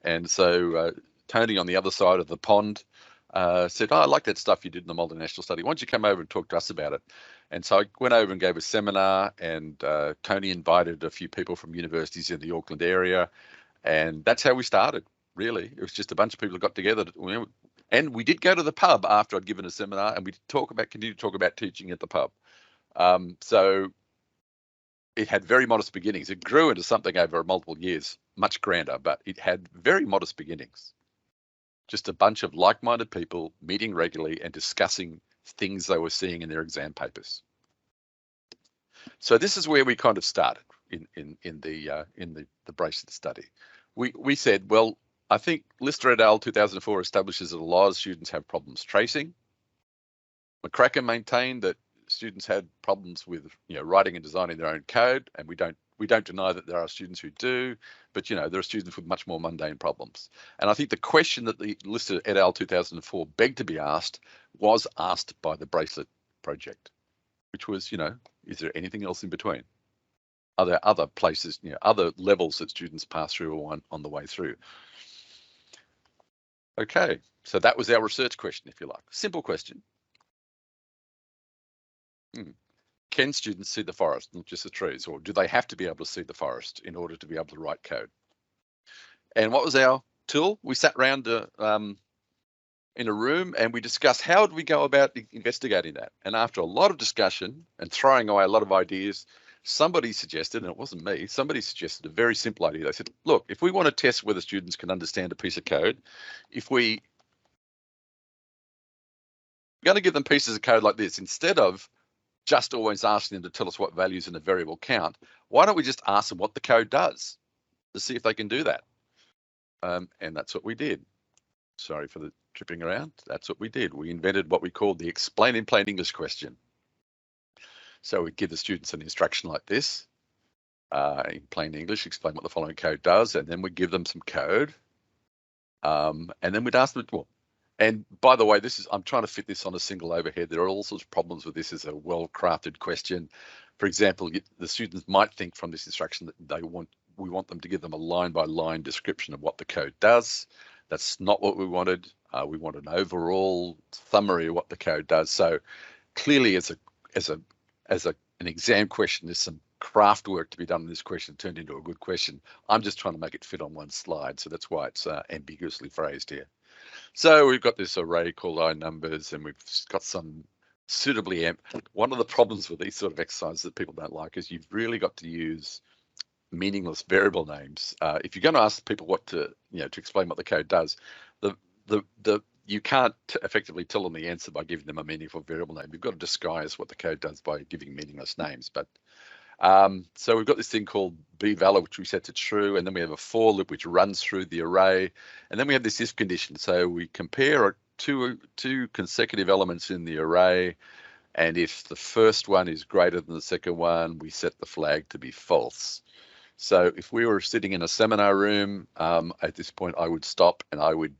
And so Tony on the other side of the pond said, oh, I like that stuff you did in the multinational study. Why don't you come over and talk to us about it? And so I went over and gave a seminar, and Tony invited a few people from universities in the Auckland area. And that's how we started, really. It was just a bunch of people who got together. And we did go to the pub after I'd given a seminar, and we continue to talk about teaching at the pub. So it had very modest beginnings. It grew into something over multiple years, much grander, but it had very modest beginnings. Just a bunch of like-minded people meeting regularly and discussing things they were seeing in their exam papers. So this is where we kind of started in the bracelet study. We said, well, I think Lister et al. 2004 establishes that a lot of students have problems tracing. McCracken maintained that students had problems with, you know, writing and designing their own code, and we don't deny that there are students who do, but, you know, there are students with much more mundane problems. And I think the question that the Lister et al. 2004 begged to be asked was asked by the bracelet project, which was, you know, is there anything else in between? Are there other places, you know, other levels that students pass through or on the way through? Okay, so that was our research question, if you like. Simple question. Can students see the forest, not just the trees, or do they have to be able to see the forest in order to be able to write code? And what was our tool? We sat around in a room and we discussed how would we go about investigating that. And after a lot of discussion and throwing away a lot of ideas, somebody suggested, and it wasn't me, somebody suggested a very simple idea. They said, look, if we want to test whether students can understand a piece of code, if we We're going to give them pieces of code like this. Instead of just always asking them to tell us what values in a variable count, why don't we just ask them what the code does to see if they can do that? And that's what we did. Sorry for the tripping around. That's what we did. We invented what we called the explain in plain English question. So we give the students an instruction like this, in plain English, explain what the following code does, and then we give them some code. And then we'd ask them, well, and by the way, I'm trying to fit this on a single overhead. There are all sorts of problems with this as a well-crafted question. For example, the students might think from this instruction that we want them to give them a line-by-line description of what the code does. That's not what we wanted. We want an overall summary of what the code does. So clearly, as an exam question, there's some craft work to be done in this question turned into a good question. I'm just trying to make it fit on one slide, so that's why it's ambiguously phrased here. So we've got this array called iNumbers, and we've got some suitably one of the problems with these sort of exercises that people don't like is you've really got to use meaningless variable names. If you're going to ask people what to explain what the code does, you can't effectively tell them the answer by giving them a meaningful variable name. You've got to disguise what the code does by giving meaningless names. But so we've got this thing called bValid, which we set to true, and then we have a for loop which runs through the array, and then we have this if condition. So we compare two consecutive elements in the array, and if the first one is greater than the second one, we set the flag to be false. So if we were sitting in a seminar room, at this point I would stop and I would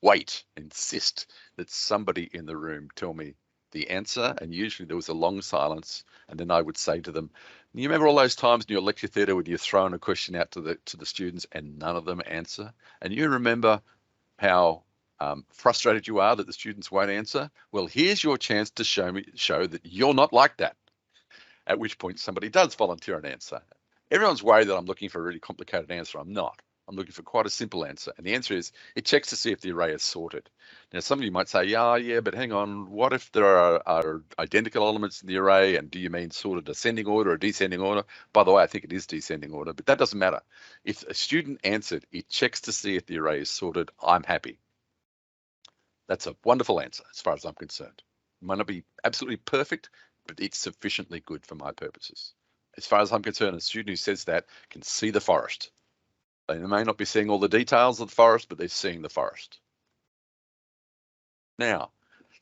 wait, insist that somebody in the room tell me the answer, and usually there was a long silence, and then I would say to them, you remember all those times in your lecture theatre when you're throwing a question out to the students and none of them answer? And you remember how frustrated you are that the students won't answer? Well, here's your chance to show that you're not like that, at which point somebody does volunteer an answer. Everyone's worried that I'm looking for a really complicated answer. I'm not. I'm looking for quite a simple answer. And the answer is it checks to see if the array is sorted. Now, some of you might say, yeah, but hang on. What if there are identical elements in the array? And do you mean sorted ascending order or descending order? By the way, I think it is descending order, but that doesn't matter. If a student answered, it checks to see if the array is sorted. I'm happy. That's a wonderful answer as far as I'm concerned. It might not be absolutely perfect, but it's sufficiently good for my purposes. As far as I'm concerned, a student who says that can see the forest. They may not be seeing all the details of the forest, but they're seeing the forest. Now,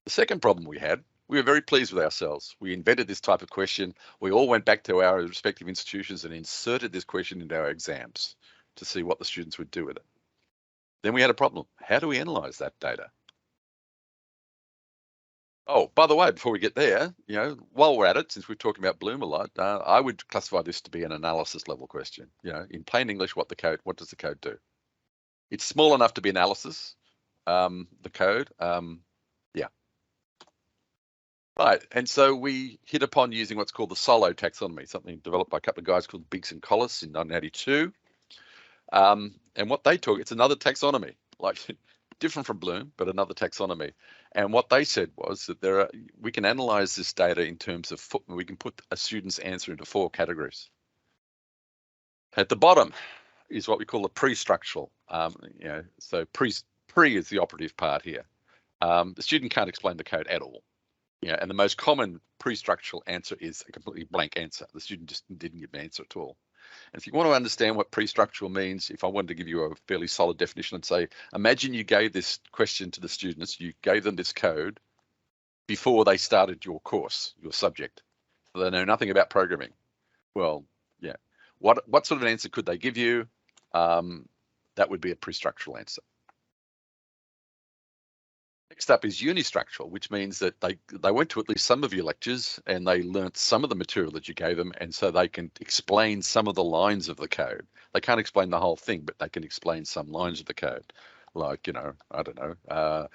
the second problem we were very pleased with ourselves. We invented this type of question. We all went back to our respective institutions and inserted this question into our exams to see what the students would do with it. Then we had a problem. How do we analyze that data? Oh, by the way, before we get there, while we're at it, since we're talking about Bloom a lot, I would classify this to be an analysis level question. In plain English, what does the code do? It's small enough to be analysis, the code. Yeah. Right, and so we hit upon using what's called the Solo Taxonomy, something developed by a couple of guys called Biggs and Collis in 1982. And what they took, it's another taxonomy, like different from Bloom, but another taxonomy. And what they said was that we can analyze this data in terms of, we can put a student's answer into 4 categories. At the bottom is what we call the pre-structural. So pre is the operative part here. The student can't explain the code at all. And the most common pre-structural answer is a completely blank answer. The student just didn't give an answer at all. And if you want to understand what pre-structural means, if I wanted to give you a fairly solid definition and say, imagine you gave this question to the students, you gave them this code before they started your course, your subject. So they know nothing about programming. Well, yeah. What sort of an answer could they give you? That would be a pre-structural answer. Next up is unistructural, which means that they went to at least some of your lectures and they learnt some of the material that you gave them, and so they can explain some of the lines of the code. They can't explain the whole thing, but they can explain some lines of the code. Like, I don't know,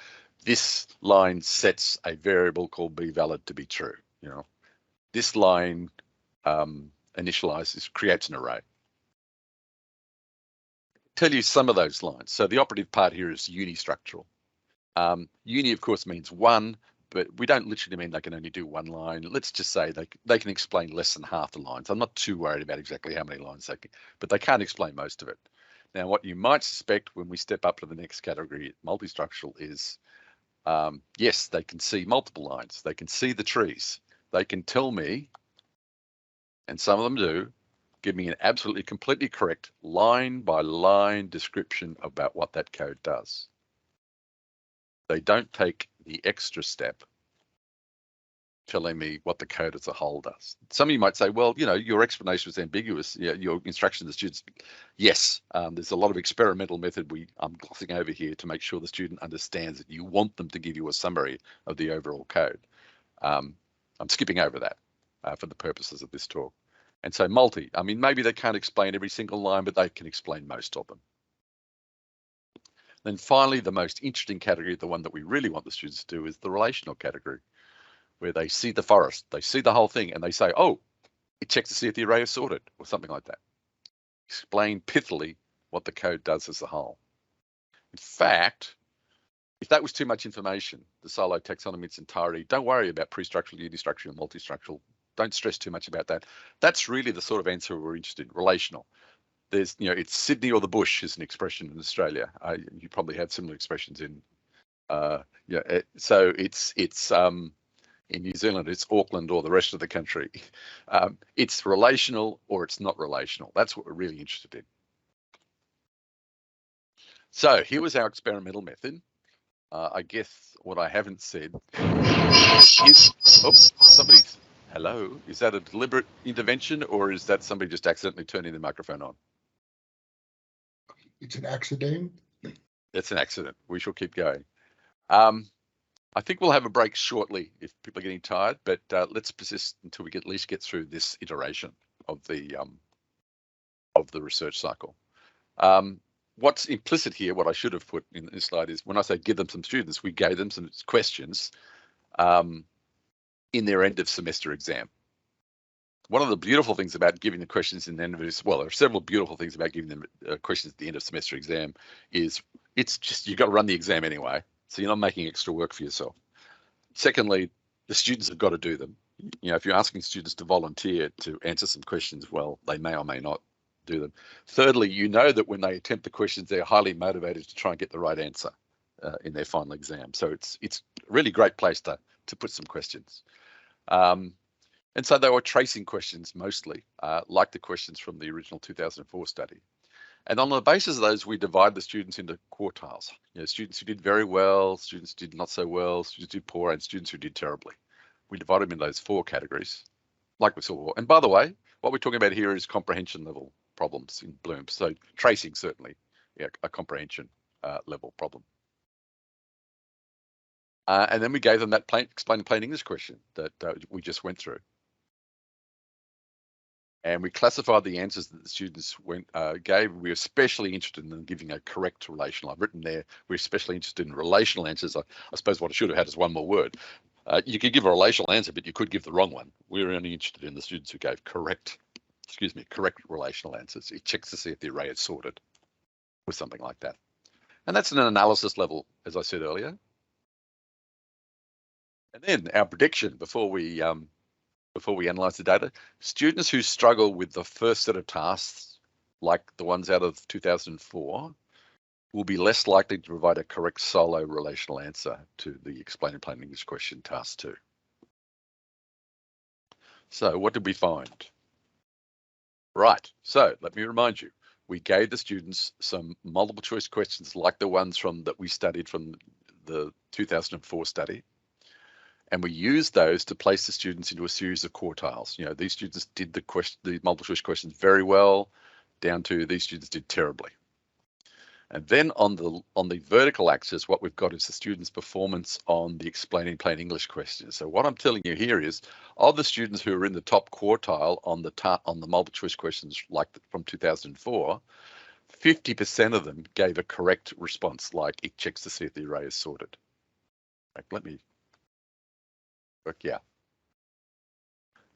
this line sets a variable called bValid to be true. This line creates an array. Tell you some of those lines. So the operative part here is unistructural. Uni, of course, means one, but we don't literally mean they can only do one line. Let's just say they can explain less than half the lines. I'm not too worried about exactly how many lines they can, but they can't explain most of it. Now, what you might suspect when we step up to the next category, multistructural, is Yes, they can see multiple lines. They can see the trees. They can tell me, and some of them do, give me an absolutely completely correct line by line description about what that code does. They don't take the extra step telling me what the code as a whole does. Some of you might say, well, you know, your explanation was ambiguous. Yeah, your instruction to the students. Yes, there's a lot of experimental method I'm glossing over here to make sure the student understands that you want them to give you a summary of the overall code. I'm skipping over that for the purposes of this talk. And so multi, I mean, maybe they can't explain every single line, but they can explain most of them. Then finally, the most interesting category, the one that we really want the students to do, is the relational category, where they see the forest, they see the whole thing, and they say, oh, it checks to see if the array is sorted, or something like that. Explain pithily what the code does as a whole. In fact, if that was too much information, the Solo taxonomy in its entirety, don't worry about pre-structural, unistructural, and multi-structural. Don't stress too much about that. That's really the sort of answer we're interested in, relational. There's, you know, it's Sydney or the bush is an expression in Australia. You probably have similar expressions in, so it's in New Zealand, it's Auckland or the rest of the country. It's relational or it's not relational. That's what we're really interested in. So here was our experimental method. I guess what I haven't said is, somebody's, hello, is that a deliberate intervention or is that somebody just accidentally turning the microphone on? It's an accident. It's an accident. We shall keep going. I think we'll have a break shortly if people are getting tired, but let's persist until we at least get through this iteration of the research cycle. What's implicit here, what I should have put in this slide, is when I say give them some students, we gave them some questions in their end of semester exam. One of the beautiful things about giving the questions in the end of this, well, there are several beautiful things about giving them questions at the end of semester exam, is it's just, you've got to run the exam anyway. So you're not making extra work for yourself. Secondly, the students have got to do them. You know, if you're asking students to volunteer to answer some questions, well, they may or may not do them. Thirdly, you know that when they attempt the questions, they're highly motivated to try and get the right answer in their final exam. So it's a really great place to put some questions. And so they were tracing questions mostly, like the questions from the original 2004 study. And on the basis of those, we divide the students into quartiles. You know, students who did very well, students who did not so well, students who did poor, and students who did terribly. We divide them into those 4 categories, like we saw before. And by the way, what we're talking about here is comprehension level problems in Bloom. So tracing, certainly, yeah, a comprehension level problem. And then we gave them that explain plain English question that we just went through. And we classified the answers that the students gave. We were especially interested in them giving a correct relational. I've written there, we're especially interested in relational answers. I suppose what I should have had is one more word. You could give a relational answer, but you could give the wrong one. We were only interested in the students who gave correct relational answers. It checks to see if the array is sorted or something like that. And that's an analysis level, as I said earlier. And then our prediction before we analyze the data, students who struggle with the first set of tasks, like the ones out of 2004, will be less likely to provide a correct solo relational answer to the explain in plain English question task 2. So what did we find? Right, so let me remind you, we gave the students some multiple choice questions like the ones that we studied from the 2004 study. And we used those to place the students into a series of quartiles. You know, these students did the multiple choice questions very well, down to these students did terribly. And then on the vertical axis, what we've got is the students' performance on the explaining plain English questions. So what I'm telling you here is, of the students who are in the top quartile on the multiple choice questions, like from 2004, 50% of them gave a correct response, like it checks to see if the array is sorted. Like, let me work, yeah.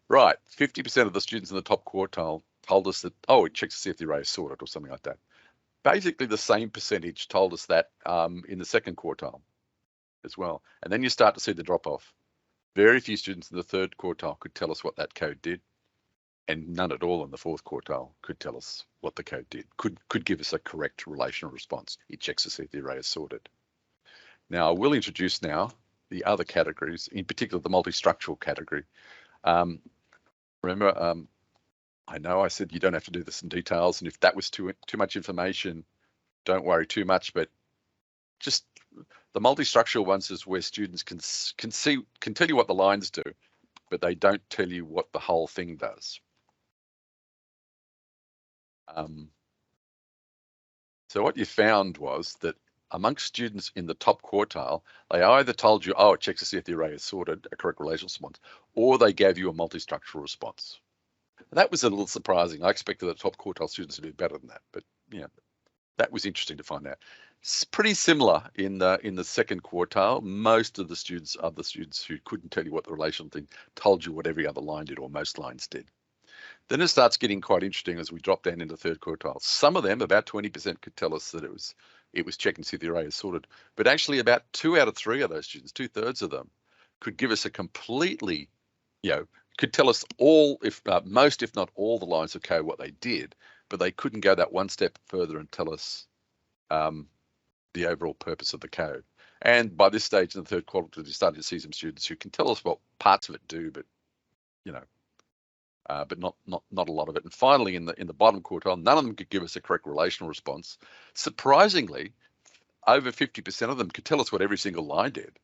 Right, 50% of the students in the top quartile told us that, oh, it checks to see if the array is sorted or something like that. Basically, the same percentage told us that in the second quartile as well. And then you start to see the drop off. Very few students in the third quartile could tell us what that code did. And none at all in the fourth quartile could tell us what the code did, could give us a correct relational response. It checks to see if the array is sorted. Now, I will introduce now the other categories, in particular the multistructural category. Remember, I know I said you don't have to do this in details, and if that was too much information, don't worry too much, but just the multistructural ones is where students can tell you what the lines do, but they don't tell you what the whole thing does. So what you found was that amongst students in the top quartile, they either told you, oh, it checks to see if the array is sorted, a correct relational response, or they gave you a multistructural response. And that was a little surprising. I expected the top quartile students to do better than that, but yeah, that was interesting to find out. It's pretty similar in the second quartile. Most of the students are the students who couldn't tell you what the relational thing told you what every other line did, or most lines did. Then it starts getting quite interesting as we drop down into third quartile. Some of them, about 20%, could tell us that it was checking to see if the array is sorted. But actually about 2 out of 3 of those students, 2/3 of them, could give us a completely, could tell us all, if most, if not all the lines of code what they did, but they couldn't go that one step further and tell us the overall purpose of the code. And by this stage in the third quartile, we started to see some students who can tell us what parts of it do, but but not a lot of it. And finally, in the bottom quartile, none of them could give us a correct relational response. Surprisingly, over 50% of them could tell us what every single line did.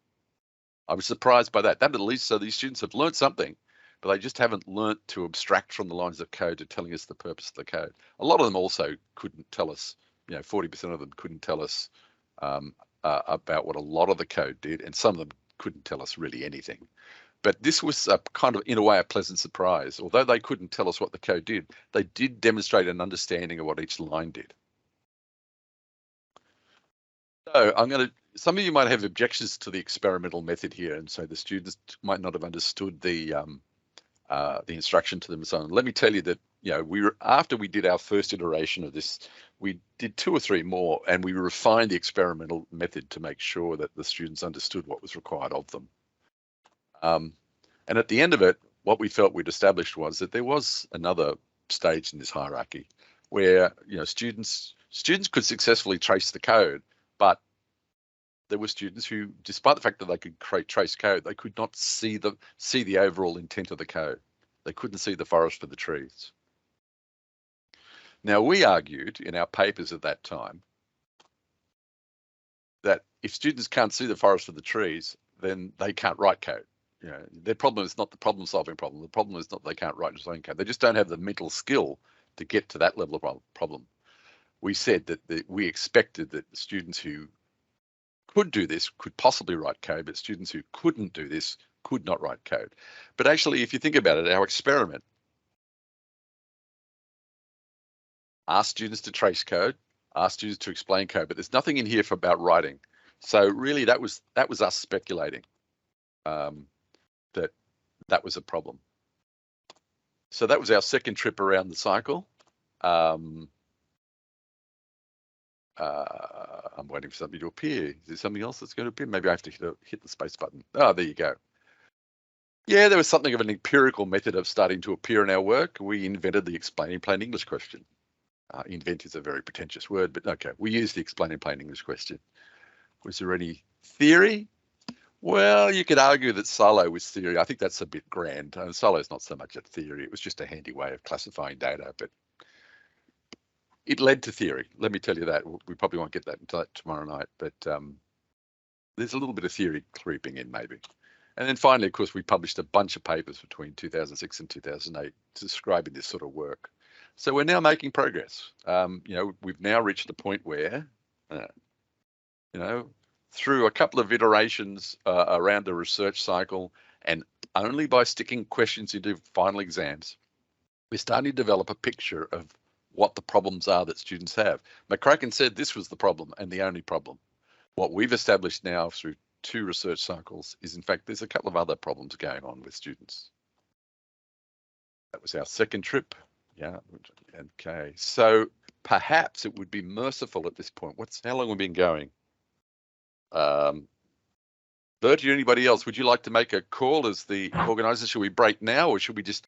I was surprised by that. That at least, so these students have learned something, but they just haven't learnt to abstract from the lines of code to telling us the purpose of the code. A lot of them also couldn't tell us, 40% of them couldn't tell us about what a lot of the code did, and some of them couldn't tell us really anything. But this was a kind of, in a way, a pleasant surprise. Although they couldn't tell us what the code did, they did demonstrate an understanding of what each line did. So some of you might have objections to the experimental method here, and so the students might not have understood the instruction to them and so on. Let me tell you that, after we did our first iteration of this, we did 2 or 3 more, and we refined the experimental method to make sure that the students understood what was required of them. And at the end of it, what we felt we'd established was that there was another stage in this hierarchy where, students could successfully trace the code, but there were students who, despite the fact that they could trace code, they could not see the overall intent of the code. They couldn't see the forest for the trees. Now, we argued in our papers at that time that if students can't see the forest for the trees, then they can't write code. Their problem is not the problem-solving problem. The problem is not they can't write just code. They just don't have the mental skill to get to that level of problem. We said that we expected that the students who could do this could possibly write code, but students who couldn't do this could not write code. But actually, if you think about it, our experiment asked students to trace code, asked students to explain code, but there's nothing in here about writing. So really, that was us speculating. That was a problem. So that was our second trip around the cycle. I'm waiting for something to appear. Is there something else that's going to appear? Maybe I have to hit the space button. Oh, there you go. Yeah, there was something of an empirical method of starting to appear in our work. We invented the explain in plain English question. Invent is a very pretentious word, but okay, we used the explain in plain English question. Was there any theory? Well, you could argue that Solo was theory. I think that's a bit grand. Solo is not so much a theory. It was just a handy way of classifying data, but it led to theory. Let me tell you that. We probably won't get that until tomorrow night, but there's a little bit of theory creeping in maybe. And then finally, of course, we published a bunch of papers between 2006 and 2008 describing this sort of work. So we're now making progress. We've now reached the point where, through a couple of iterations around the research cycle, and only by sticking questions into final exams, we're starting to develop a picture of what the problems are that students have. McCracken said this was the problem and the only problem. What we've established now through 2 research cycles is, in fact, there's a couple of other problems going on with students. That was our second trip. Yeah, okay. So perhaps it would be merciful at this point. How long have we been going? Bertie, anybody else? Would you like to make a call as the organizer? Should we break now, or should we just